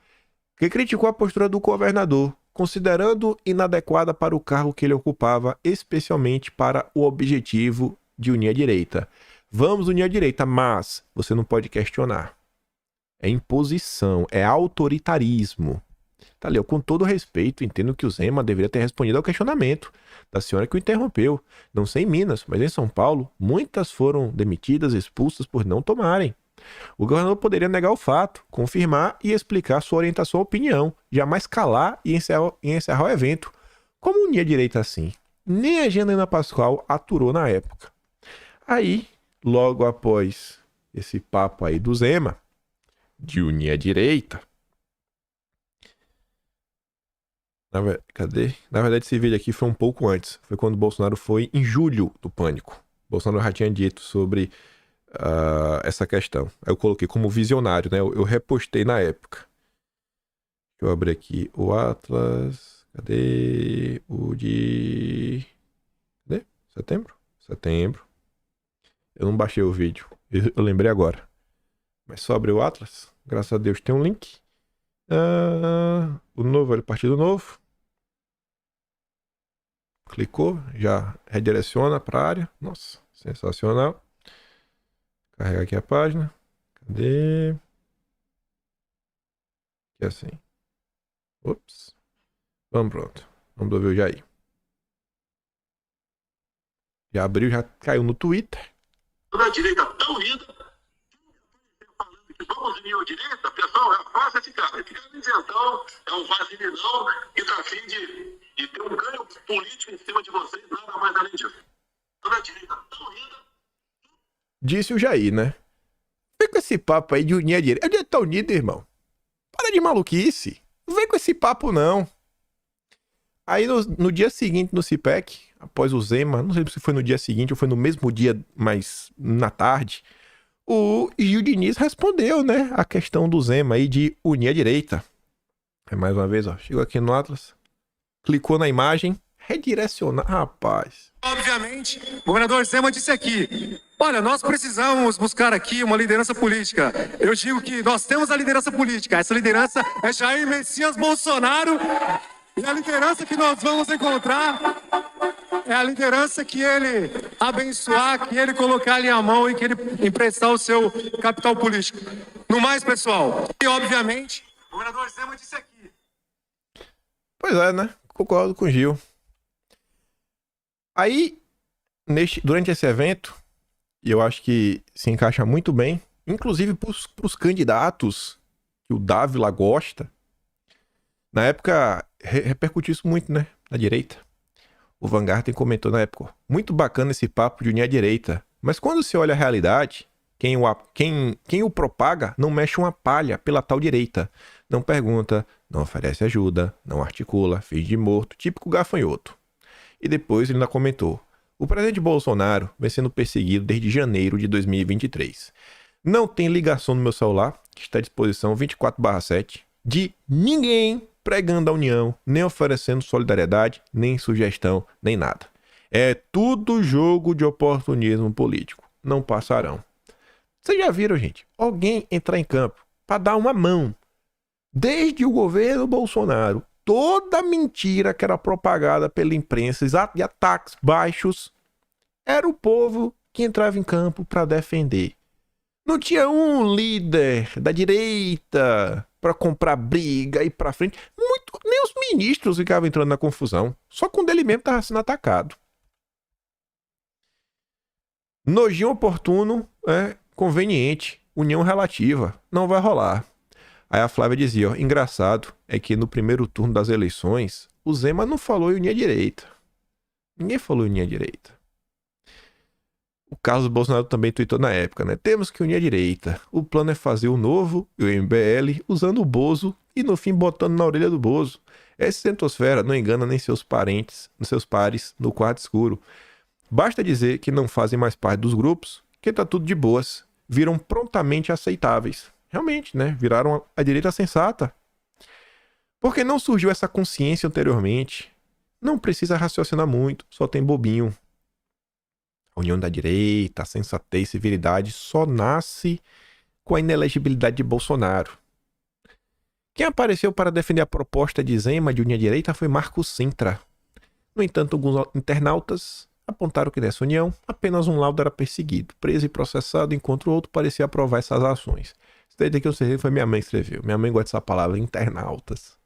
que criticou a postura do governador, considerando inadequada para o cargo que ele ocupava, especialmente para o objetivo de unir a direita. Vamos unir a direita, mas você não pode questionar. É imposição, é autoritarismo. Tá ali, eu com todo respeito entendo que o Zema deveria ter respondido ao questionamento da senhora que o interrompeu. Não sei em Minas, mas em São Paulo, muitas foram demitidas, expulsas por não tomarem. O governador poderia negar o fato, confirmar e explicar sua orientação ou opinião, jamais calar e encerrar o evento. Como unir a direita assim? Nem a Janaína Pascoal aturou na época. Aí, logo após esse papo aí do Zema, de unir a direita. Cadê? Na verdade, esse vídeo aqui foi um pouco antes. Foi quando o Bolsonaro foi em julho do Pânico. O Bolsonaro já tinha dito sobre essa questão. Aí eu coloquei como visionário, né? Eu repostei na época. Deixa eu abrir aqui o Atlas. Cadê? O de... Cadê? Setembro? Setembro. Eu não baixei o vídeo. Eu lembrei agora. Mas só abrir o Atlas. Graças a Deus tem um link. O novo, Partido Novo. Clicou, já redireciona para a área. Nossa, sensacional. Carregar aqui a página. Cadê? Aqui assim. Ops. Vamos, pronto. Vamos ver o Jair. Já abriu, já caiu no Twitter. Toda a direita tão unida. Vamos unir a direita, pessoal, faça esse cara. Esse cara isentão, é um vaselinão que está afim de ter um ganho político em cima de vocês, nada mais além disso. Toda a direita tão unida. Disse o Jair, né? Vem com esse papo aí de unir a direita. A direita tá unida, irmão. Para de maluquice. Não vem com esse papo, não. Aí no dia seguinte, no CIPEC, após o Zema, não sei se foi no dia seguinte ou foi no mesmo dia, mas na tarde, o Gil Diniz respondeu, né, a questão do Zema aí de unir a direita. É mais uma vez, ó, chegou aqui no Atlas, clicou na imagem, redirecionar, rapaz. Obviamente, o governador Zema disse aqui, olha, nós precisamos buscar aqui uma liderança política. Eu digo que nós temos a liderança política, essa liderança é Jair Messias Bolsonaro, e a liderança que nós vamos encontrar é a liderança que ele abençoar, que ele colocar ali a mão e que ele emprestar o seu capital político. No mais, pessoal, e obviamente, o governador Zema disse aqui. Pois é, né? Concordo com o Gil. Aí, durante esse evento, e eu acho que se encaixa muito bem, inclusive para os candidatos que o Dávila gosta, na época repercutiu isso muito, né? Na direita. O Van Garten comentou na época, muito bacana esse papo de unir a direita, mas quando se olha a realidade, quem o propaga não mexe uma palha pela tal direita, não pergunta, não oferece ajuda, não articula, finge de morto, típico gafanhoto. E depois ele ainda comentou, o presidente Bolsonaro vem sendo perseguido desde janeiro de 2023. Não tem ligação no meu celular, que está à disposição 24/7, de ninguém pregando a união, nem oferecendo solidariedade, nem sugestão, nem nada. É tudo jogo de oportunismo político. Não passarão. Vocês já viram, gente? Alguém entrar em campo para dar uma mão. Desde o governo Bolsonaro, toda mentira que era propagada pela imprensa, e ataques baixos, era o povo que entrava em campo para defender. Não tinha um líder da direita para comprar briga e ir pra frente. Nem os ministros ficavam entrando na confusão. Só quando ele mesmo estava sendo atacado. Nojinho oportuno é conveniente. União relativa. Não vai rolar. Aí a Flávia dizia, ó, engraçado é que no primeiro turno das eleições, o Zema não falou em unir a direita. Ninguém falou em unir a direita. O Carlos Bolsonaro também tweetou na época, né? Temos que unir a direita. O plano é fazer o Novo e o MBL usando o Bozo e no fim botando na orelha do Bozo. Essa centosfera não engana nem seus parentes, seus pares no quarto escuro. Basta dizer que não fazem mais parte dos grupos, que tá tudo de boas. Viram prontamente aceitáveis. Realmente, né? Viraram a direita sensata. Porque não surgiu essa consciência anteriormente. Não precisa raciocinar muito, só tem bobinho. A união da direita, a sensatez e civilidade só nasce com a inelegibilidade de Bolsonaro. Quem apareceu para defender a proposta de Zema de unir a direita foi Marco Sintra. No entanto, alguns internautas apontaram que nessa união apenas um laudo era perseguido, preso e processado, enquanto o outro parecia aprovar essas ações. Isso daí que eu sei foi minha mãe que escreveu. Minha mãe gosta dessa palavra, internautas.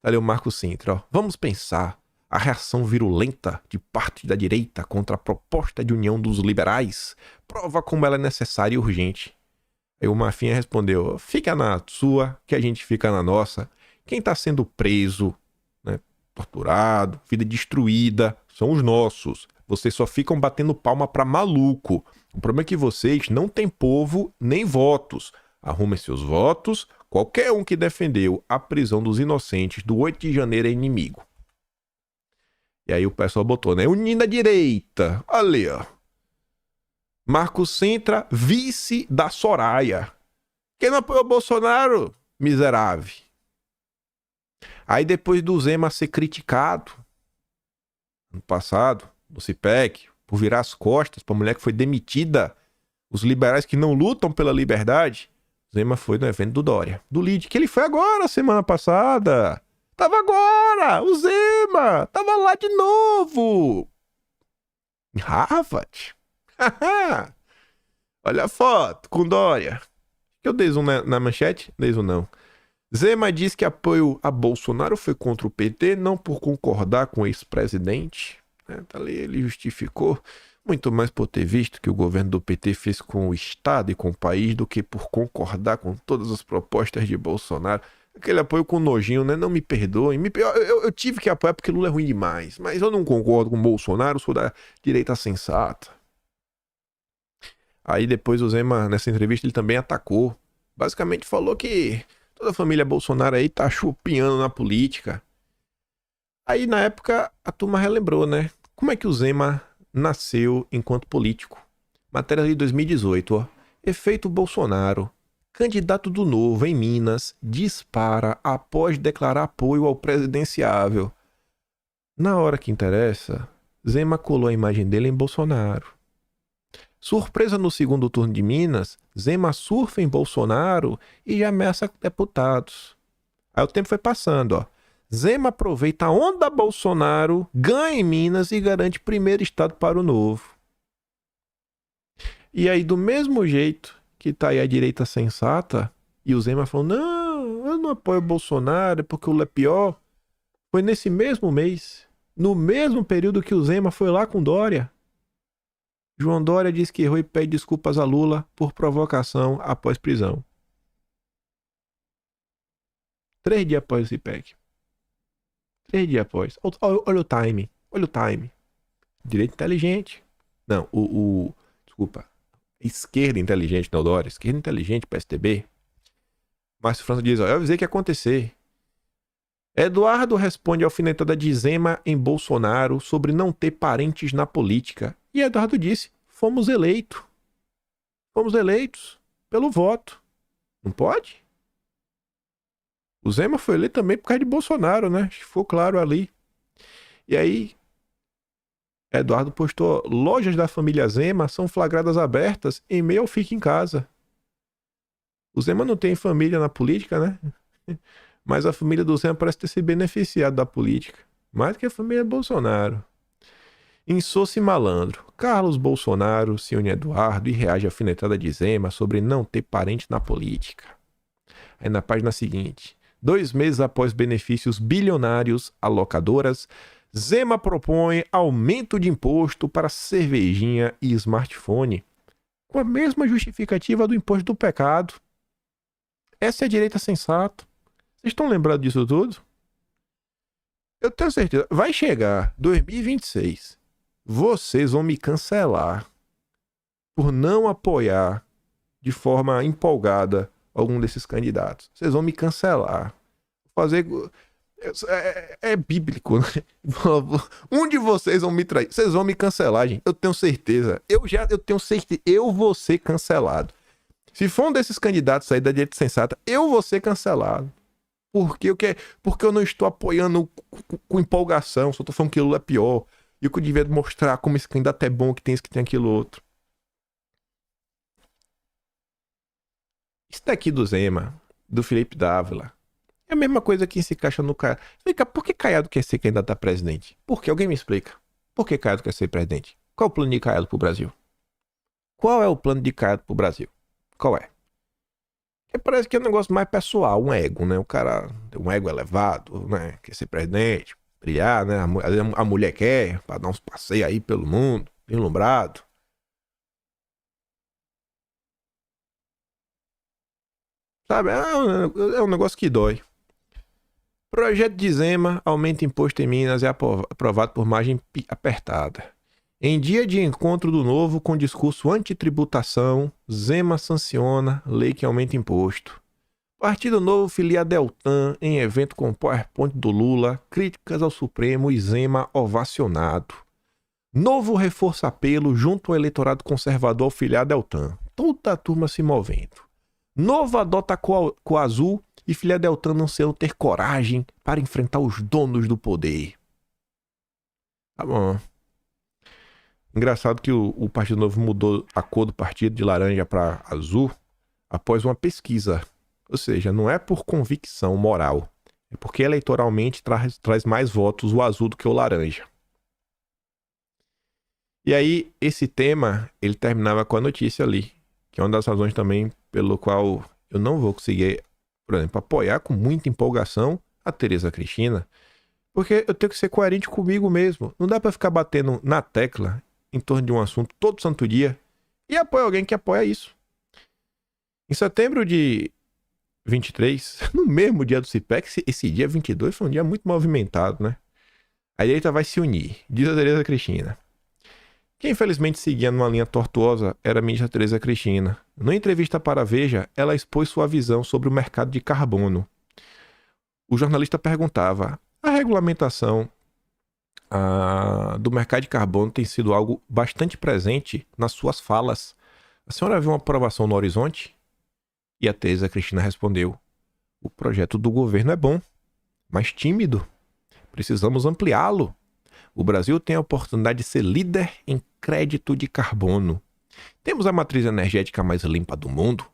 Ali o Marco Sintra, ó. Vamos pensar. A reação virulenta de parte da direita contra a proposta de união dos liberais prova como ela é necessária e urgente. Aí o Mafinha respondeu, fica na sua, que a gente fica na nossa. Quem está sendo preso, né, torturado, vida destruída, são os nossos. Vocês só ficam batendo palma para maluco. O problema é que vocês não têm povo nem votos. Arrumem seus votos. Qualquer um que defendeu a prisão dos inocentes do 8 de janeiro é inimigo. E aí o pessoal botou, né? Unindo a direita. Ali, ó. Marco Sintra, vice da Soraya. Quem não apoiou o Bolsonaro? Miserável. Aí depois do Zema ser criticado, ano passado, no CIPEC, por virar as costas pra mulher que foi demitida, os liberais que não lutam pela liberdade, Zema foi no evento do Dória, do LIDE, que ele foi agora, semana passada. Tava agora, o Zema, tava lá de novo. Em Harvard. Olha a foto com Dória. Eu dei zoom na manchete? Dei zoom não. Zema diz que apoio a Bolsonaro foi contra o PT, não por concordar com o ex-presidente. Tá ali, ele justificou muito mais por ter visto que o governo do PT fez com o Estado e com o país do que por concordar com todas as propostas de Bolsonaro. Aquele apoio com nojinho, né? Não me perdoem. Eu tive que apoiar porque Lula é ruim demais. Mas eu não concordo com o Bolsonaro, sou da direita sensata. Aí depois o Zema, nessa entrevista, ele também atacou. Basicamente falou que toda a família Bolsonaro aí tá chupinhando na política. Aí na época a turma relembrou, né? Como é que o Zema nasceu enquanto político? Matéria de 2018, ó. Efeito Bolsonaro. Candidato do Novo em Minas dispara após declarar apoio ao presidenciável. Na hora que interessa, Zema colou a imagem dele em Bolsonaro. Surpresa no segundo turno de Minas, Zema surfa em Bolsonaro e já ameaça deputados. Aí o tempo foi passando, ó. Zema aproveita a onda Bolsonaro, ganha em Minas e garante primeiro estado para o Novo. E aí, do mesmo jeito que tá aí a direita sensata, e o Zema falou, não, eu não apoio o Bolsonaro porque o Lula é pior. Foi nesse mesmo mês, no mesmo período que o Zema foi lá com Dória. João Dória diz que errou e pede desculpas a Lula por provocação após prisão. 3 dias após o IPEC. 3 dias após. Olha o time. Olha o time. Direito inteligente. Não, desculpa. Esquerda inteligente, não, Dória. Esquerda inteligente, PSDB. Márcio França diz, ó, eu avisei que ia acontecer. Eduardo responde à alfinetada de Zema em Bolsonaro sobre não ter parentes na política. E Eduardo disse, fomos eleitos. Fomos eleitos pelo voto. Não pode? O Zema foi eleito também por causa de Bolsonaro, né? Ficou claro ali. E aí, Eduardo postou, lojas da família Zema são flagradas abertas em meio ao Fique em Casa. O Zema não tem família na política, né? Mas a família do Zema parece ter se beneficiado da política. Mais que a família Bolsonaro. Insosso e malandro. Carlos Bolsonaro se une a Eduardo e reage à alfinetada de Zema sobre não ter parente na política. Aí na página seguinte, 2 meses após benefícios bilionários a locadoras, Zema propõe aumento de imposto para cervejinha e smartphone, com a mesma justificativa do imposto do pecado. Essa é a direita sensata. Vocês estão lembrados disso tudo? Eu tenho certeza. Vai chegar 2026. Vocês vão me cancelar por não apoiar de forma empolgada algum desses candidatos. Vocês vão me cancelar. Fazer... É bíblico, né? Um de vocês vão me trair. Vocês vão me cancelar, gente. Eu tenho certeza. Eu tenho certeza. Eu vou ser cancelado. Se for um desses candidatos aí da direita sensata, eu vou ser cancelado. Porque eu não estou apoiando com empolgação. Só estou falando que Lula é pior. E que eu devia mostrar como esse candidato é bom, que tem isso, que tem aquilo outro. Isso daqui do Zema, do Felipe Dávila, é a mesma coisa que se encaixa no Caiado. Por que Caiado quer ser candidato a presidente? Por que? Alguém me explica. Por que Caiado quer ser presidente? Qual é o plano de Caiado pro Brasil? Qual é o plano de Caiado pro Brasil? Qual é? Porque parece que é um negócio mais pessoal, um ego, né? O cara tem um ego elevado, né? Quer ser presidente, brilhar, né? A mulher quer, pra dar uns passeios aí pelo mundo, deslumbrado. Sabe? É um negócio que dói. Projeto de Zema aumenta imposto em Minas é aprovado por margem apertada. Em dia de encontro do Novo com discurso antitributação, Zema sanciona lei que aumenta imposto. Partido Novo filia Deltan em evento com PowerPoint do Lula, críticas ao Supremo e Zema ovacionado. Novo reforça apelo junto ao eleitorado conservador ao filiar Deltan. Toda a turma se movendo. Novo adota Coazul e filha Deltan anunciando ter coragem para enfrentar os donos do poder. Tá bom. Engraçado que o Partido Novo mudou a cor do partido de laranja para azul após uma pesquisa. Ou seja, não é por convicção moral. É porque eleitoralmente traz mais votos o azul do que o laranja. E aí, esse tema, ele terminava com a notícia ali. Que é uma das razões também pelo qual eu não vou conseguir, por exemplo, apoiar com muita empolgação a Tereza Cristina. Porque eu tenho que ser coerente comigo mesmo. Não dá pra ficar batendo na tecla em torno de um assunto todo santo dia e apoiar alguém que apoia isso. Em setembro de 23, no mesmo dia do CIPEC, esse dia 22 foi um dia muito movimentado, né? A direita vai se unir, diz a Tereza Cristina. Quem infelizmente seguia numa linha tortuosa era a ministra Tereza Cristina. Na entrevista para a Veja, ela expôs sua visão sobre o mercado de carbono. O jornalista perguntava: a regulamentação do mercado de carbono tem sido algo bastante presente nas suas falas. A senhora viu uma aprovação no horizonte? E a Tereza Cristina respondeu: o projeto do governo é bom, mas tímido. Precisamos ampliá-lo. O Brasil tem a oportunidade de ser líder em crédito de carbono. Temos a matriz energética mais limpa do mundo,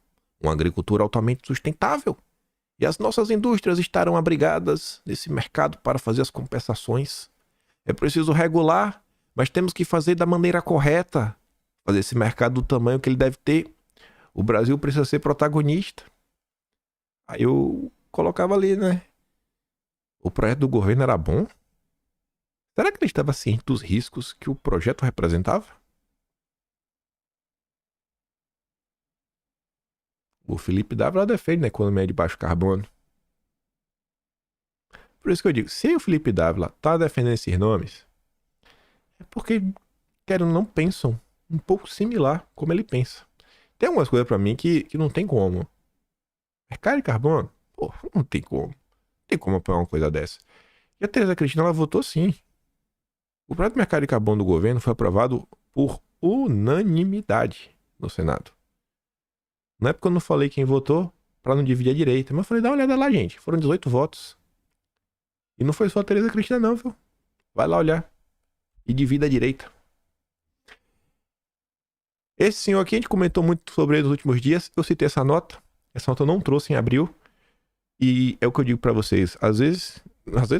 uma agricultura altamente sustentável. E as nossas indústrias estarão abrigadas nesse mercado para fazer as compensações. É preciso regular, mas temos que fazer da maneira correta. Fazer esse mercado do tamanho que ele deve ter. O Brasil precisa ser protagonista. Aí eu colocava ali, né? O projeto do governo era bom? Será que ele estava ciente dos riscos que o projeto representava? O Felipe Dávila defende a economia de baixo carbono. Por isso que eu digo, se o Felipe Dávila está defendendo esses nomes, é porque, quero ou não, pensam um pouco similar como ele pensa. Tem algumas coisas para mim que não tem como. Mercado de carbono? Pô, não tem como. Não tem como apoiar uma coisa dessa. E a Tereza Cristina, ela votou sim. O projeto de mercado de carbono do governo foi aprovado por unanimidade no Senado. Não é porque eu não falei quem votou para não dividir a direita, mas eu falei, dá uma olhada lá, gente. Foram 18 votos. E não foi só a Tereza Cristina não, viu? Vai lá olhar. E divida a direita. Esse senhor aqui, a gente comentou muito sobre ele nos últimos dias. Eu citei essa nota. Essa nota eu não trouxe em abril. E é o que eu digo pra vocês. Às vezes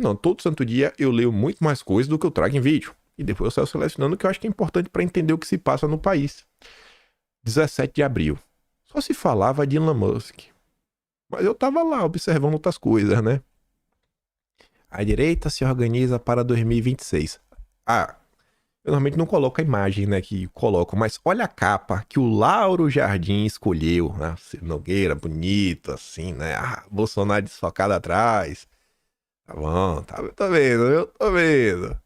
não, todo santo dia eu leio muito mais coisas do que eu trago em vídeo. E depois eu saio selecionando o que eu acho que é importante para entender o que se passa no país. 17 de abril. Só se falava de Elon Musk. Mas eu tava lá observando outras coisas, né? A direita se organiza para 2026. Eu normalmente não coloco a imagem, né, que coloco, mas olha a capa que o Lauro Jardim escolheu, né? Ciro Nogueira, bonito, assim, né? Bolsonaro desfocado atrás. Tá bom, tô vendo, eu tô vendo.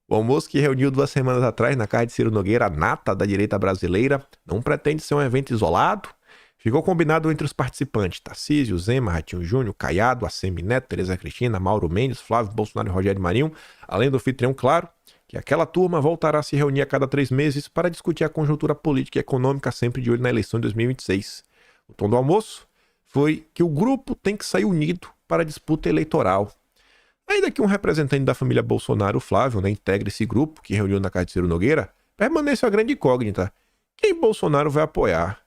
O almoço que reuniu 2 semanas atrás na casa de Ciro Nogueira, a nata da direita brasileira, não pretende ser um evento isolado. Ficou combinado entre os participantes: Tarcísio, Zema, Ratinho Júnior, Caiado, Assemi Neto, Tereza Cristina, Mauro Mendes, Flávio Bolsonaro e Rogério Marinho, além do anfitrião, claro, que aquela turma voltará a se reunir a cada 3 meses para discutir a conjuntura política e econômica, sempre de olho na eleição de 2026. O tom do almoço foi que o grupo tem que sair unido para a disputa eleitoral. Ainda que um representante da família Bolsonaro, o Flávio, né, integre esse grupo que reuniu na casa de Ciro Nogueira, permanece a grande incógnita: quem Bolsonaro vai apoiar?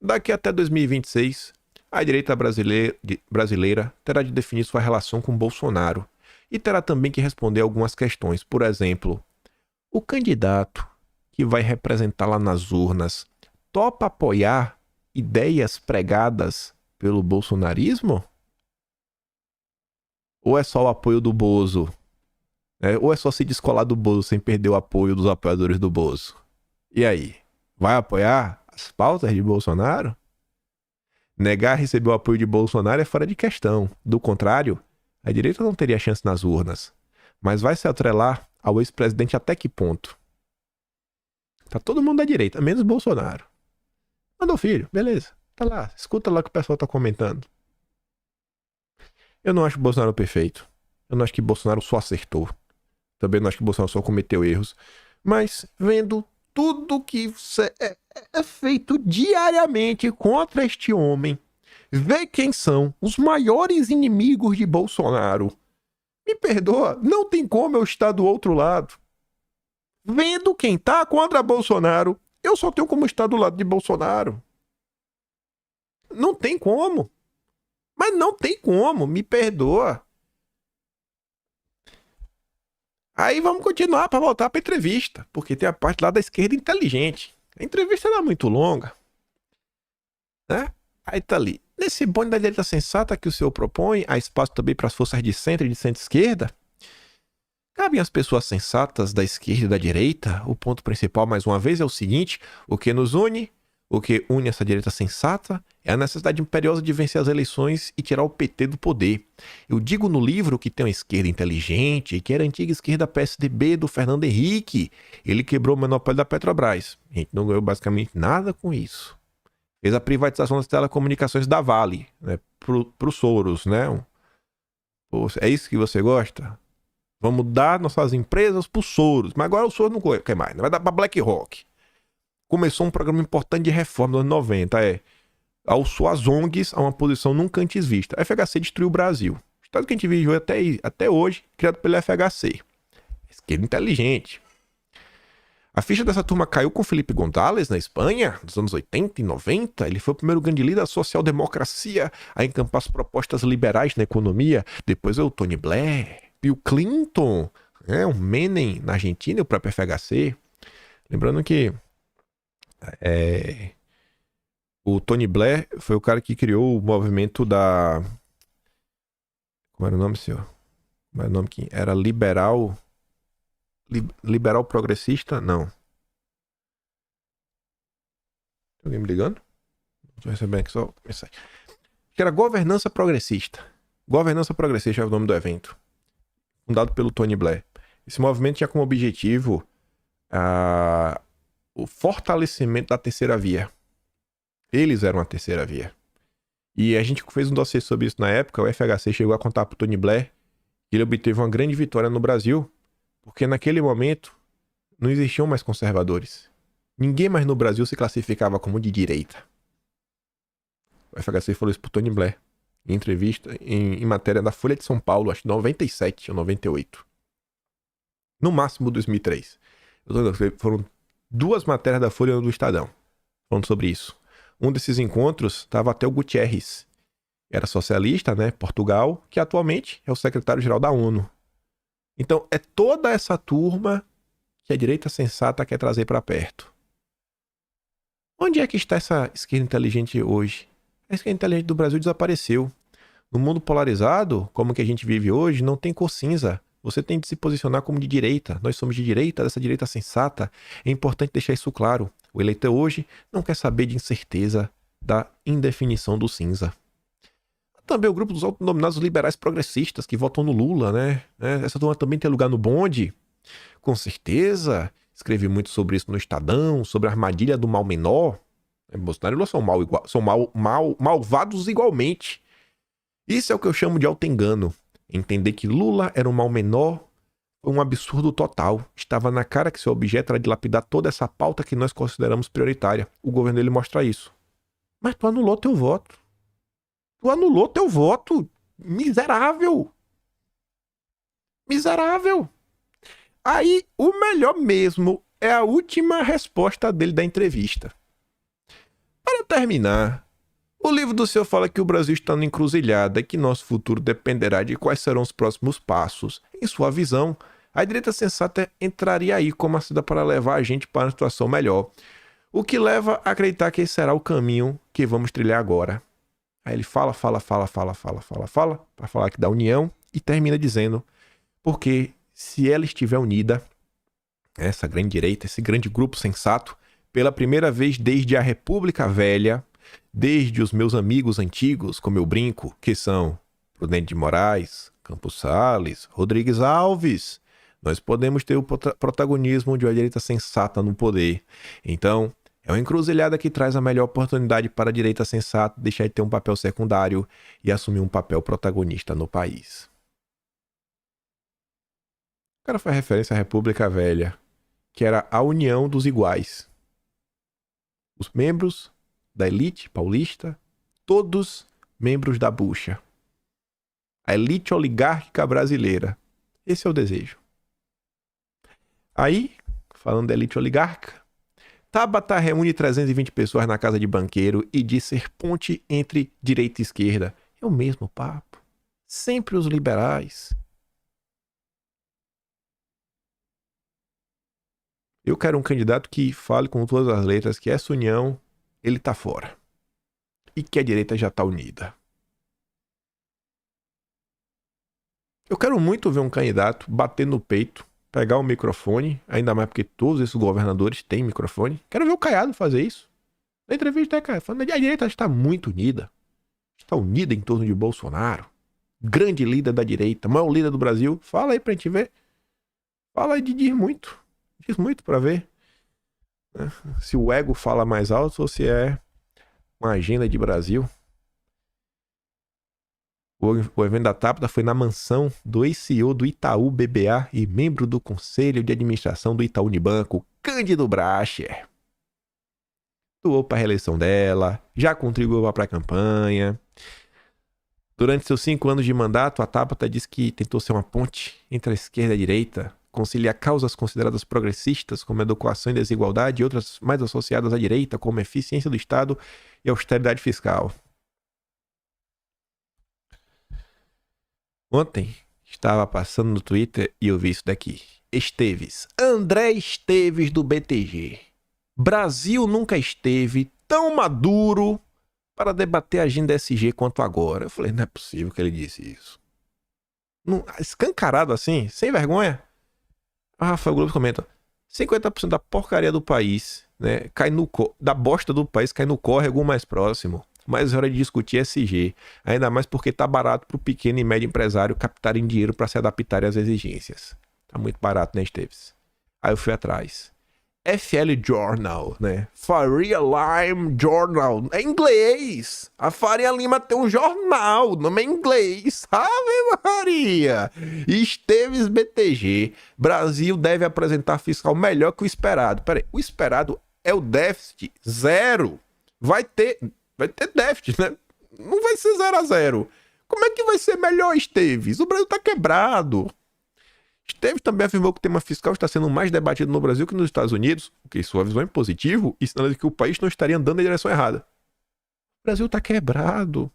Daqui até 2026, a direita brasileira terá de definir sua relação com Bolsonaro e terá também que responder algumas questões. Por exemplo, o candidato que vai representá-la nas urnas topa apoiar ideias pregadas pelo bolsonarismo? Ou é só o apoio do Bozo? Ou é só se descolar do Bozo sem perder o apoio dos apoiadores do Bozo? E aí? Vai apoiar as pautas de Bolsonaro? Negar receber o apoio de Bolsonaro é fora de questão. Do contrário, a direita não teria chance nas urnas. Mas vai se atrelar ao ex-presidente até que ponto? Tá todo mundo da direita, menos Bolsonaro. Mandou filho, beleza. Tá lá, escuta lá o que o pessoal tá comentando. Eu não acho o Bolsonaro perfeito. Eu não acho que Bolsonaro só acertou. Também não acho que Bolsonaro só cometeu erros. Mas vendo tudo que é feito diariamente contra este homem, ver quem são os maiores inimigos de Bolsonaro, me perdoa, não tem como eu estar do outro lado. Vendo quem tá contra Bolsonaro, eu só tenho como estar do lado de Bolsonaro. Não tem como. Mas não tem como, me perdoa. Aí vamos continuar para voltar para entrevista, porque tem a parte lá da esquerda inteligente. A entrevista era muito longa, né? Aí tá ali. Nesse bonde da direita sensata que o senhor propõe, há espaço também para as forças de centro e de centro-esquerda? Cabem às pessoas sensatas da esquerda e da direita? O ponto principal, mais uma vez, é o seguinte: o que nos une, o que une essa direita sensata, é a necessidade imperiosa de vencer as eleições e tirar o PT do poder. Eu digo no livro que tem uma esquerda inteligente, que era a antiga esquerda PSDB do Fernando Henrique. Ele quebrou o monopólio da Petrobras. A gente não ganhou basicamente nada com isso. Fez a privatização das telecomunicações da Vale, né, pro Soros, né? Pô, é isso que você gosta? Vamos dar nossas empresas pro Soros. Mas agora o Soros não quer mais, né? Vai dar pra BlackRock. Começou um programa importante de reforma nos anos 90, alçou as ONGs a uma posição nunca antes vista. A FHC destruiu o Brasil. O estado que a gente vive até hoje, criado pela FHC. Esquerda inteligente. A ficha dessa turma caiu com Felipe González na Espanha, nos anos 80 e 90. Ele foi o primeiro grande líder da social-democracia a encampar as propostas liberais na economia. Depois é o Tony Blair, Bill Clinton, o Menem na Argentina e o próprio FHC. Lembrando que o Tony Blair foi o cara que criou o movimento da... Como era o nome, senhor? Como era o nome que era liberal... Liberal progressista? Não. Tem alguém me ligando? Estou recebendo aqui só mensagem. Que era governança progressista. Governança progressista é o nome do evento. Fundado pelo Tony Blair. Esse movimento tinha como objetivo o fortalecimento da terceira via. Eles eram a terceira via. E a gente fez um dossiê sobre isso na época. O FHC chegou a contar pro Tony Blair que ele obteve uma grande vitória no Brasil, porque naquele momento não existiam mais conservadores. Ninguém mais no Brasil se classificava como de direita. O FHC falou isso pro Tony Blair em entrevista, em matéria da Folha de São Paulo, acho que 97 ou 98. No máximo 2003. Foram 2 matérias da Folha e do Estadão falando sobre isso. Um desses encontros estava até o Guterres. Era socialista, né? Portugal, que atualmente é o secretário-geral da ONU. Então, é toda essa turma que a direita sensata quer trazer para perto. Onde é que está essa esquerda inteligente hoje? A esquerda inteligente do Brasil desapareceu. No mundo polarizado, como que a gente vive hoje, não tem cor cinza. Você tem de se posicionar como de direita. Nós somos de direita, dessa direita sensata. É importante deixar isso claro. O eleitor hoje não quer saber de incerteza da indefinição do cinza. Também o grupo dos autodenominados liberais progressistas que votam no Lula, né? Essa turma também tem lugar no bonde. Com certeza. Escrevi muito sobre isso no Estadão, sobre a armadilha do mal menor. Bolsonaro e Lula são malvados igualmente. Isso é o que eu chamo de autoengano. Entender que Lula era um mal menor foi um absurdo total. Estava na cara que seu objeto era dilapidar toda essa pauta que nós consideramos prioritária. O governo dele mostra isso. Mas tu anulou teu voto. Tu anulou teu voto. Miserável. Miserável. Aí, o melhor mesmo é a última resposta dele da entrevista. Para terminar, o livro do senhor fala que o Brasil está na encruzilhada e que nosso futuro dependerá de quais serão os próximos passos. Em sua visão, a direita sensata entraria aí como a saída para levar a gente para uma situação melhor. O que leva a acreditar que esse será o caminho que vamos trilhar agora. Aí ele fala, para falar aqui da união e termina dizendo, porque se ela estiver unida, essa grande direita, esse grande grupo sensato, pela primeira vez desde a República Velha, desde os meus amigos antigos, como eu brinco, que são Prudente de Moraes, Campos Salles, Rodrigues Alves, nós podemos ter o protagonismo de uma direita sensata no poder. Então, é uma encruzilhada que traz a melhor oportunidade para a direita sensata deixar de ter um papel secundário e assumir um papel protagonista no país. O cara faz referência à República Velha, que era a união dos iguais. Os membros da elite paulista, todos membros da bucha. A elite oligárquica brasileira. Esse é o desejo. Aí, falando da elite oligárquica, Tabata reúne 320 pessoas na casa de banqueiro e diz ser ponte entre direita e esquerda. É o mesmo papo. Sempre os liberais. Eu quero um candidato que fale com todas as letras que essa união, ele tá fora. E que a direita já tá unida. Eu quero muito ver um candidato bater no peito, pegar o microfone, ainda mais porque todos esses governadores têm microfone. Quero ver o Caiado fazer isso. Na entrevista, cara, falando que a direita está muito unida. Está unida em torno de Bolsonaro. Grande líder da direita, maior líder do Brasil. Fala aí pra gente ver. Fala aí de diz muito. Diz muito pra ver. Se o ego fala mais alto ou se é uma agenda de Brasil. O evento da Tabata foi na mansão do ex-CEO do Itaú BBA e membro do Conselho de Administração do Itaú Unibanco, Cândido Bracher. Doou para a reeleição dela, já contribuiu para a campanha. Durante seus 5 anos de mandato, a Tabata disse que tentou ser uma ponte entre a esquerda e a direita, conciliar causas consideradas progressistas, como educação e desigualdade, e outras mais associadas à direita, como eficiência do Estado e austeridade fiscal. Ontem, estava passando no Twitter e eu vi isso daqui. Esteves. André Esteves do BTG. Brasil nunca esteve tão maduro para debater a agenda SG quanto agora. Eu falei, não é possível que ele disse isso. Escancarado assim, sem vergonha. A Rafael Globo comenta, 50% da porcaria do país, né, da bosta do país cai no córrego mais próximo. Mas é hora de discutir SG, ainda mais porque tá barato pro pequeno e médio empresário captarem dinheiro para se adaptarem às exigências. Tá muito barato, né, Esteves? Aí eu fui atrás. FL Journal, né? Faria Lime Journal. É inglês. A Faria Lima tem um jornal, o nome é inglês. Ave Maria. Esteves BTG. Brasil deve apresentar fiscal melhor que o esperado. Peraí, o esperado é o déficit zero. Vai ter déficit, né? Não vai ser 0-0. Como é que vai ser melhor, Esteves? O Brasil tá quebrado. Esteves também afirmou que o tema fiscal está sendo mais debatido no Brasil que nos Estados Unidos, o que, em sua visão, é positivo e sinaliza que o país não estaria andando na direção errada. O Brasil tá quebrado.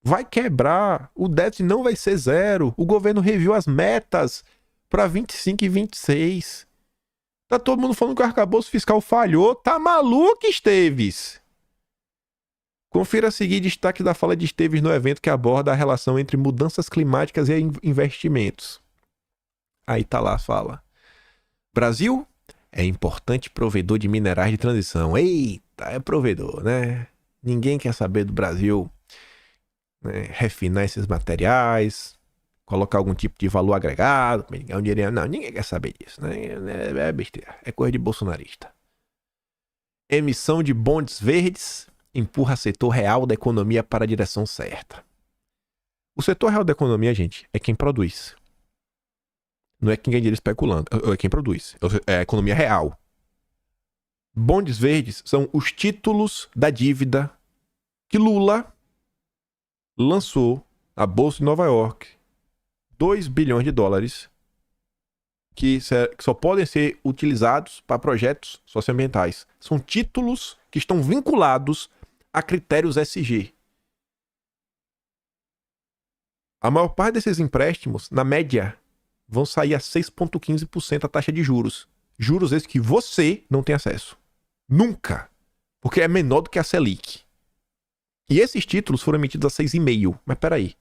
Vai quebrar. O déficit não vai ser 0. O governo reviu as metas para 25 e 26. Tá todo mundo falando que o arcabouço fiscal falhou. Tá maluco, Esteves? Confira a seguir destaque da fala de Esteves no evento que aborda a relação entre mudanças climáticas e investimentos. Aí tá lá a fala. Brasil é importante provedor de minerais de transição. Eita, é provedor, né? Ninguém quer saber do Brasil, né, refinar esses materiais, colocar algum tipo de valor agregado, ganhar um dinheiro. Não, ninguém quer saber disso, né? É besteira, é coisa de bolsonarista. Emissão de bondes verdes empurra setor real da economia para a direção certa. O setor real da economia, gente, é quem produz. Não é quem ganha dinheiro especulando, é quem produz. É a economia real. Bondes verdes são os títulos da dívida que Lula lançou na Bolsa de Nova York. 2 bilhões de dólares que só podem ser utilizados para projetos socioambientais. São títulos que estão vinculados a critérios ESG. A maior parte desses empréstimos, na média, vão sair a 6,15% a taxa de juros. Juros esses que você não tem acesso. Nunca. Porque é menor do que a Selic. E esses títulos foram emitidos a 6,5%. Mas peraí.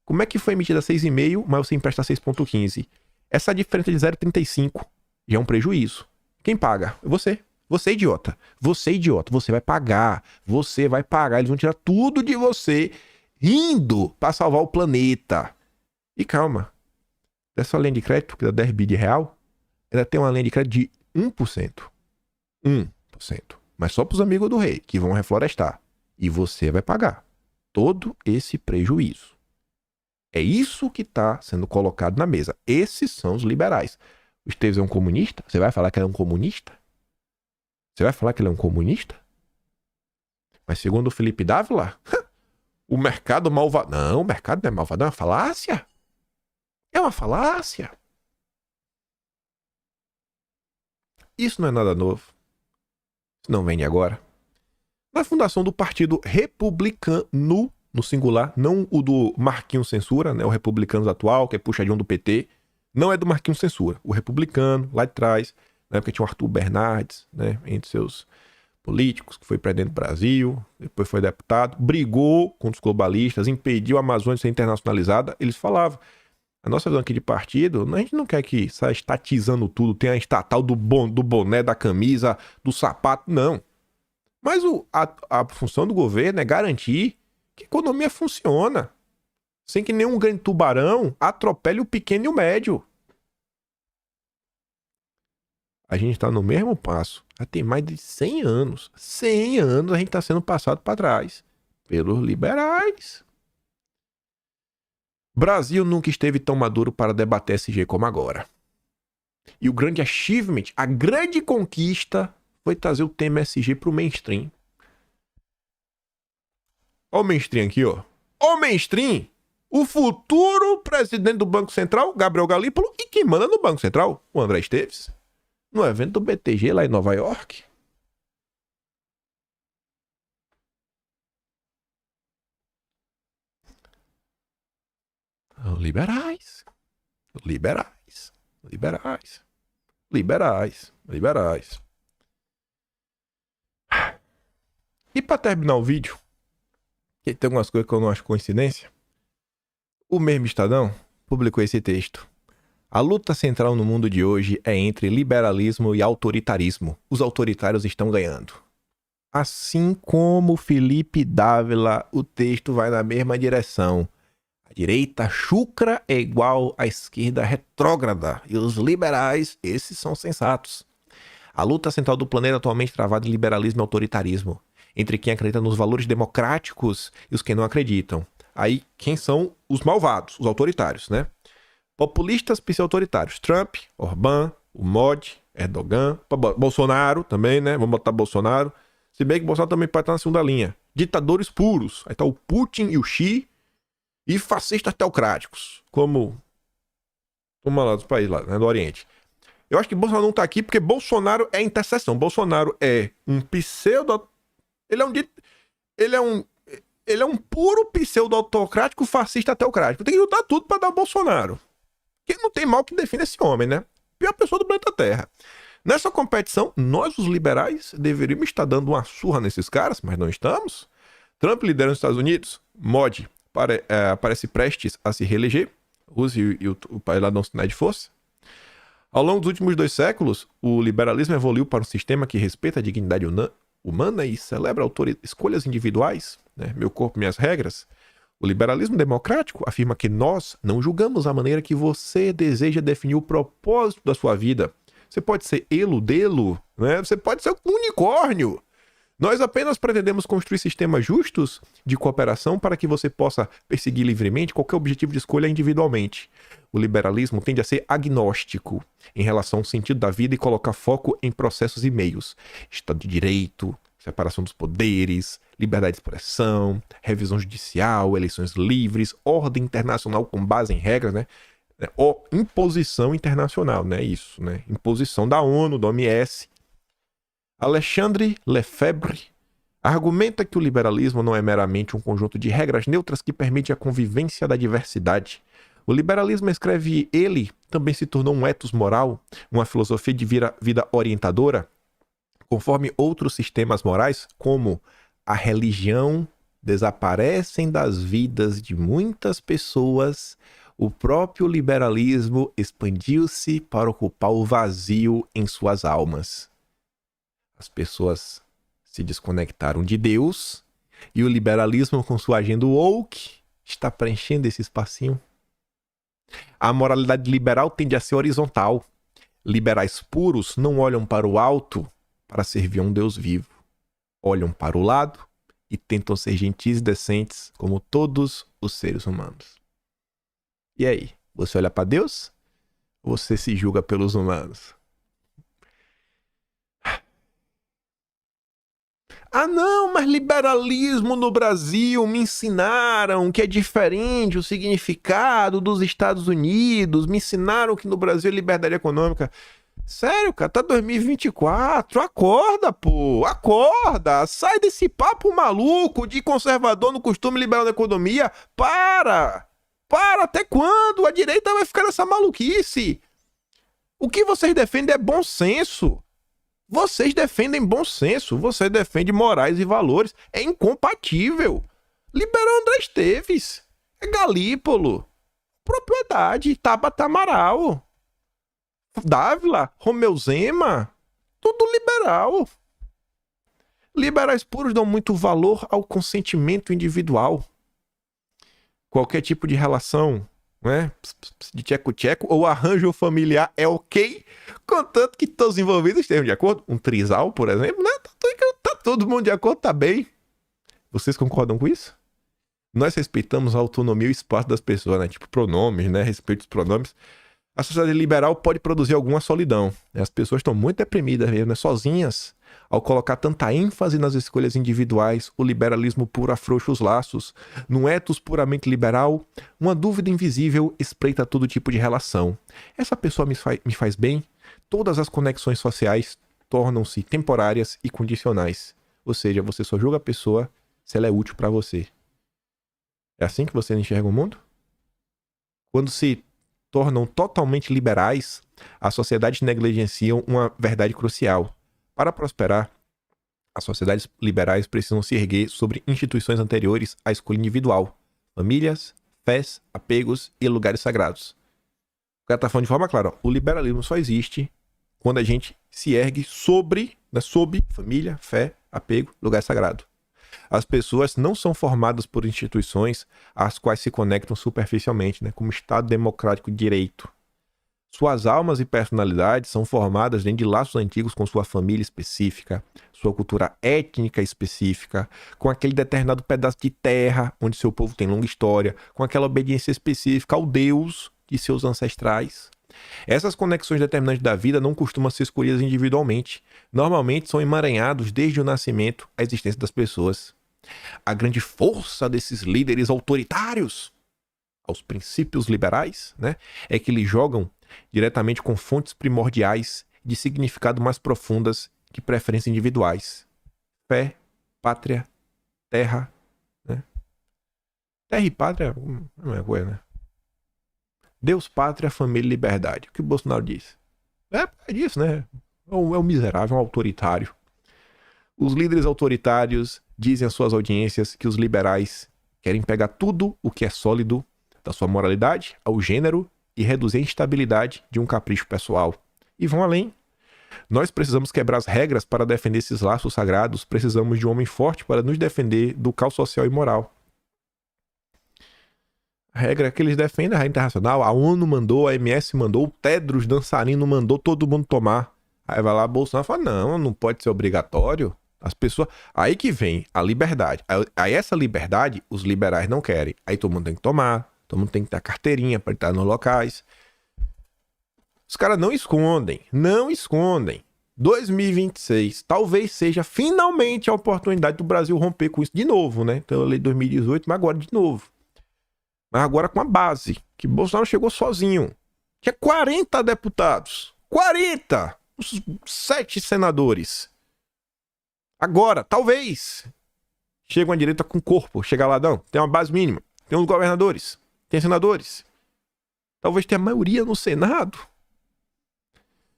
Como é que foi emitido a 6,5%, mas você empresta a 6,15%? Essa diferença de 0,35% já é um prejuízo. Quem paga? Você. Você, idiota. Você, idiota. Você vai pagar. Você vai pagar. Eles vão tirar tudo de você rindo para salvar o planeta. E calma. Dessa linha de crédito, que dá 10 bi de real, ainda tem uma linha de crédito de 1%. 1%. Mas só para os amigos do rei, que vão reflorestar. E você vai pagar todo esse prejuízo. É isso que está sendo colocado na mesa. Esses são os liberais. O Esteves é um comunista? Você vai falar que ele é um comunista? Você vai falar que ele é um comunista? Mas segundo o Felipe Dávila, o mercado malvado... Não, o mercado não é malvado, é uma falácia. É uma falácia. Isso não é nada novo. Isso não vem de agora. Na fundação do Partido Republicano, no singular, não o do Marquinhos Censura, né, o Republicanos atual, que é puxadinho do PT, não é do Marquinhos Censura. O Republicano, lá de trás, na época tinha o Arthur Bernardes, né, entre seus políticos, que foi presidente do Brasil, depois foi deputado, brigou contra os globalistas, impediu a Amazônia de ser internacionalizada. Eles falavam, a nossa visão aqui de partido, a gente não quer que saia estatizando tudo, tenha a estatal do boné, da camisa, do sapato, não. Mas a função do governo é garantir que a economia funciona, sem que nenhum grande tubarão atropele o pequeno e o médio. A gente está no mesmo passo. Já tem mais de 100 anos. 100 anos a gente está sendo passado para trás pelos liberais. Brasil nunca esteve tão maduro para debater SG como agora. E o grande achievement, a grande conquista, foi trazer o tema SG para o mainstream. Olha o mainstream aqui, ó. O mainstream, o futuro presidente do Banco Central, Gabriel Galípolo, e quem manda no Banco Central, o André Esteves, no evento do BTG lá em Nova York. Liberais. Liberais. Liberais. Liberais. Liberais. E para terminar o vídeo, que tem algumas coisas que eu não acho coincidência, o mesmo Estadão publicou esse texto. A luta central no mundo de hoje é entre liberalismo e autoritarismo. Os autoritários estão ganhando. Assim como Felipe Dávila, o texto vai na mesma direção. A direita chucra é igual à esquerda retrógrada. E os liberais, esses são sensatos. A luta central do planeta atualmente travada em liberalismo e autoritarismo. Entre quem acredita nos valores democráticos e os que não acreditam. Aí, quem são os malvados, os autoritários, né? Populistas pseudo-autoritários. Trump, Orbán, o Modi, Erdogan, Bolsonaro também, né? Vamos botar Bolsonaro. Se bem que Bolsonaro também pode estar na segunda linha. Ditadores puros. Aí tá o Putin e o Xi. E fascistas teocráticos. Como lá dos países lá, né, do Oriente. Eu acho que Bolsonaro não tá aqui porque Bolsonaro é interseção. Bolsonaro é um pseudo... Ele é um puro pseudo-autocrático fascista teocrático. Tem que lutar tudo pra dar o Bolsonaro. Porque não tem mal que defenda esse homem, né? Pior pessoa do planeta Terra. Nessa competição, nós, os liberais, deveríamos estar dando uma surra nesses caras, mas não estamos. Trump lidera nos Estados Unidos. Modi parece prestes a se reeleger. Use o país lá dá um sinal de força. Ao longo dos últimos 2 séculos, o liberalismo evoluiu para um sistema que respeita a dignidade humana e celebra escolhas individuais, né? Meu corpo, minhas regras. O liberalismo democrático afirma que nós não julgamos a maneira que você deseja definir o propósito da sua vida. Você pode ser delo, né? Você pode ser um unicórnio. Nós apenas pretendemos construir sistemas justos de cooperação para que você possa perseguir livremente qualquer objetivo de escolha individualmente. O liberalismo tende a ser agnóstico em relação ao sentido da vida e colocar foco em processos e meios. Estado de Direito, separação dos poderes, liberdade de expressão, revisão judicial, eleições livres, ordem internacional com base em regras, né? Imposição internacional, né? Isso, né? Imposição da ONU, da OMS. Alexandre Lefebvre argumenta que o liberalismo não é meramente um conjunto de regras neutras que permite a convivência da diversidade. O liberalismo, escreve ele, também se tornou um ethos moral, uma filosofia de vida orientadora, conforme outros sistemas morais, como a religião, desaparecem das vidas de muitas pessoas. O próprio liberalismo expandiu-se para ocupar o vazio em suas almas. As pessoas se desconectaram de Deus e o liberalismo, com sua agenda woke, está preenchendo esse espacinho. A moralidade liberal tende a ser horizontal. Liberais puros não olham para o alto para servir a um Deus vivo. Olham para o lado e tentam ser gentis e decentes como todos os seres humanos. E aí, você olha para Deus ou você se julga pelos humanos? Ah não, mas liberalismo no Brasil me ensinaram que é diferente o significado dos Estados Unidos, me ensinaram que no Brasil é liberdade econômica. Sério, cara, tá 2024, acorda, pô, acorda, sai desse papo maluco de conservador no costume liberal na economia, para, até quando a direita vai ficar nessa maluquice? O que vocês defendem é bom senso. Vocês defendem bom senso, você defende morais e valores. É incompatível. Liberou André Esteves, é Galípolo, propriedade, Tabata Amaral, Dávila, Romeu Zema, tudo liberal. Liberais puros dão muito valor ao consentimento individual. Qualquer tipo de relação, né, de tcheco-tcheco ou arranjo familiar é ok, contanto que todos os envolvidos estejam de acordo. Um trisal, por exemplo, né? Tá todo mundo de acordo, tá bem. Vocês concordam com isso? Nós respeitamos a autonomia e o espaço das pessoas, né? Tipo pronomes, né? Respeito dos pronomes. A sociedade liberal pode produzir alguma solidão. As pessoas estão muito deprimidas mesmo, né? Sozinhas. Ao colocar tanta ênfase nas escolhas individuais, o liberalismo puro afrouxa os laços. Num ethos puramente liberal, uma dúvida invisível espreita todo tipo de relação. Essa pessoa me faz bem? Todas as conexões sociais tornam-se temporárias e condicionais. Ou seja, você só julga a pessoa se ela é útil para você. É assim que você enxerga o mundo? Quando se tornam totalmente liberais, as sociedades negligenciam uma verdade crucial. Para prosperar, as sociedades liberais precisam se erguer sobre instituições anteriores à escolha individual, famílias, fés, apegos e lugares sagrados. O cara está falando de forma clara, ó, o liberalismo só existe quando a gente se ergue sobre, né, sob família, fé, apego, lugar sagrado. As pessoas não são formadas por instituições às quais se conectam superficialmente, né, como Estado Democrático de Direito. Suas almas e personalidades são formadas dentro de laços antigos com sua família específica, sua cultura étnica específica, com aquele determinado pedaço de terra onde seu povo tem longa história, com aquela obediência específica ao Deus de seus ancestrais. Essas conexões determinantes da vida não costumam ser escolhidas individualmente. Normalmente são emaranhados desde o nascimento à existência das pessoas. A grande força desses líderes autoritários, aos princípios liberais, né, é que eles jogam diretamente com fontes primordiais de significado mais profundas que preferências individuais. Fé, pátria, terra, né? Terra e pátria não é coisa, né? Deus, pátria, família e liberdade. O que o Bolsonaro disse? É disso, né? É um miserável, um autoritário. Os líderes autoritários dizem às suas audiências que os liberais querem pegar tudo o que é sólido da sua moralidade ao gênero e reduzir a instabilidade de um capricho pessoal. E vão além. Nós precisamos quebrar as regras para defender esses laços sagrados, precisamos de um homem forte para nos defender do caos social e moral. A regra que eles defendem é a regra internacional, a ONU mandou, a OMS mandou, o Tedros dançarino mandou todo mundo tomar. Aí vai lá Bolsonaro e fala, não pode ser obrigatório. As pessoas... Aí que vem a liberdade. Aí essa liberdade os liberais não querem. Aí todo mundo tem que tomar, todo mundo tem que ter a carteirinha para estar nos locais. Os caras não escondem. 2026 talvez seja finalmente a oportunidade do Brasil romper com isso de novo, né? Então eu lei 2018, mas agora de novo. Mas agora com a base, que Bolsonaro chegou sozinho. Tinha 40 deputados. 40! Os 7 senadores. Agora, talvez, chega uma direita com corpo. Chega lá, não, tem uma base mínima. Tem uns governadores. Tem senadores. Talvez tenha maioria no Senado.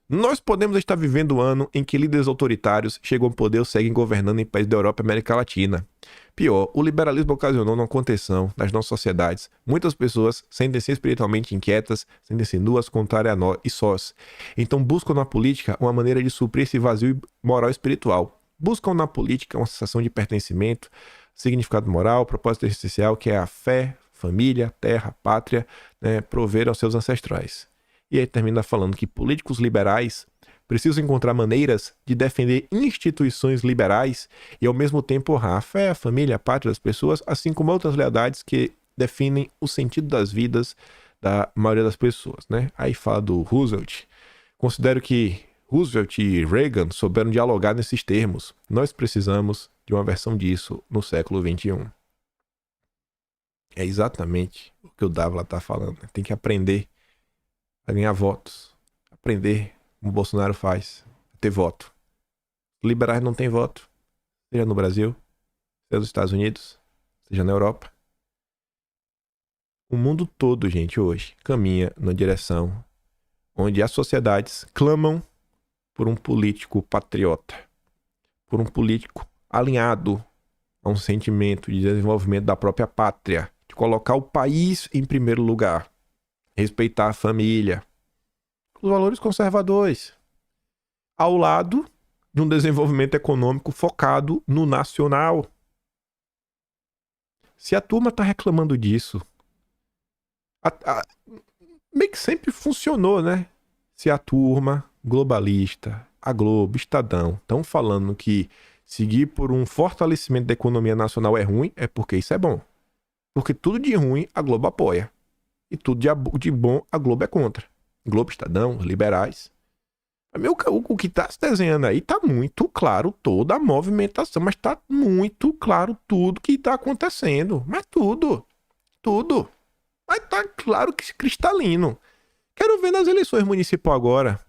Nós podemos estar vivendo um ano em que líderes autoritários chegam ao poder ou seguem governando em países da Europa e América Latina. Pior, o liberalismo ocasionou uma contenção das nossas sociedades. Muitas pessoas sentem-se espiritualmente inquietas, sentem-se nuas, contrárias a nós e sós. Então buscam na política uma maneira de suprir esse vazio moral e espiritual. Buscam na política uma sensação de pertencimento, significado moral, propósito existencial, que é a fé, família, terra, pátria, né, prover aos seus ancestrais. E aí termina falando que políticos liberais precisam encontrar maneiras de defender instituições liberais e ao mesmo tempo honrar a fé, a família, a pátria das pessoas, assim como outras lealdades que definem o sentido das vidas da maioria das pessoas, né? Aí fala do Roosevelt. Considero que Roosevelt e Reagan souberam dialogar nesses termos. Nós precisamos de uma versão disso no século XXI. É exatamente o que o Dávila está falando. Tem que aprender a ganhar votos. Aprender como o Bolsonaro faz. Ter voto. Liberais não têm voto. Seja no Brasil, seja nos Estados Unidos, seja na Europa. O mundo todo, gente, hoje caminha na direção onde as sociedades clamam por um político patriota, por um político alinhado a um sentimento de desenvolvimento da própria pátria, de colocar o país em primeiro lugar, respeitar a família, os valores conservadores, ao lado de um desenvolvimento econômico focado no nacional. Se a turma está reclamando disso, meio que sempre funcionou, né? Se a turma globalista, a Globo, Estadão, estão falando que seguir por um fortalecimento da economia nacional é ruim, é porque isso é bom. Porque tudo de ruim a Globo apoia. E tudo de bom a Globo é contra. Globo, Estadão, liberais. O que está se desenhando aí está muito claro toda a movimentação, mas está muito claro tudo que está acontecendo. Mas tudo. Mas está claro que cristalino. Quero ver nas eleições municipais agora.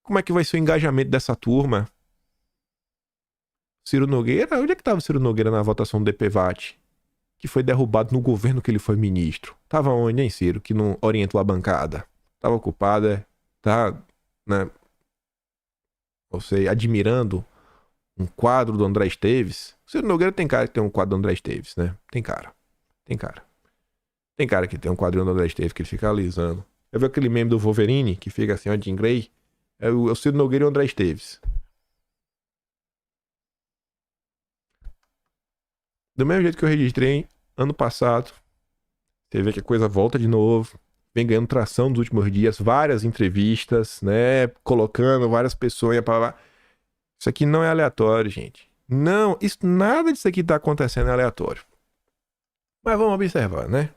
Como é que vai ser o engajamento dessa turma? Ciro Nogueira? Onde é que estava o Ciro Nogueira na votação do DPVAT? Que foi derrubado no governo que ele foi ministro. Tava onde, hein, Ciro? Que não orientou a bancada. Tava ocupada, tá, né? Você admirando um quadro do André Esteves. O Ciro Nogueira tem cara que tem um quadro do André Esteves, né? Tem cara. Tem cara que tem um quadrinho do André Esteves que ele fica alisando. Eu vi aquele meme do Wolverine que fica assim, ó, Jean Grey. É o Ciro Nogueira e o André Esteves. Do mesmo jeito que eu registrei ano passado, você vê que a coisa volta de novo. Vem ganhando tração nos últimos dias. Várias entrevistas, né? Colocando várias pessoas pra lá. Isso aqui não é aleatório, gente. Não, nada disso aqui tá acontecendo é aleatório. Mas vamos observar, né?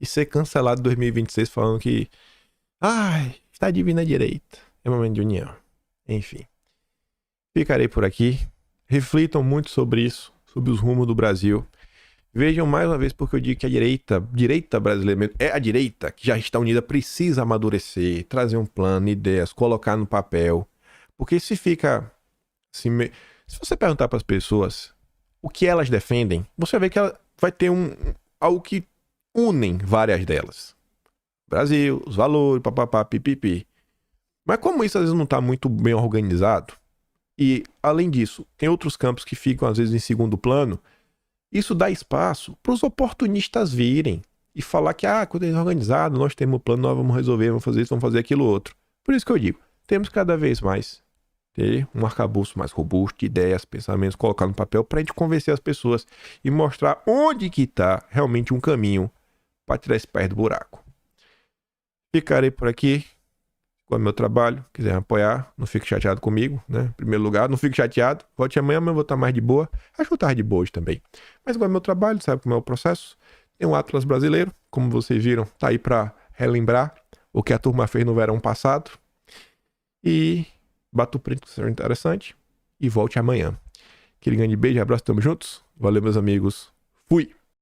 E ser cancelado em 2026 falando que... está divina a direita. É momento de união. Enfim. Ficarei por aqui. Reflitam muito sobre isso. Sobre os rumos do Brasil. Vejam mais uma vez porque eu digo que a direita brasileira, é a direita que já está unida, precisa amadurecer, trazer um plano, ideias, colocar no papel. Porque se fica... Se você perguntar para as pessoas o que elas defendem, você vai ver que ela vai ter algo que unem várias delas. Brasil, os valores, papapá, pipipi. Mas como isso às vezes não tá muito bem organizado, e além disso, tem outros campos que ficam às vezes em segundo plano, isso dá espaço para os oportunistas virem e falar que, quando é organizado, nós temos um plano, nós vamos resolver, vamos fazer isso, vamos fazer aquilo outro. Por isso que eu digo, temos cada vez mais ter um arcabouço mais robusto de ideias, pensamentos, colocar no papel para a gente convencer as pessoas e mostrar onde que está realmente um caminho para tirar esse pé do buraco. Ficarei por aqui com o meu trabalho. Quiser me apoiar, não fique chateado comigo, né? Em primeiro lugar, não fique chateado. Volte amanhã, eu vou estar mais de boa. Acho que eu estar de boa hoje também. Mas igual é meu trabalho, sabe como é o processo? Tem um Atlas brasileiro, como vocês viram, tá aí para relembrar o que a turma fez no verão passado. E bata o print que seja interessante. E volte amanhã. Aquele grande beijo, abraço, tamo juntos. Valeu, meus amigos. Fui!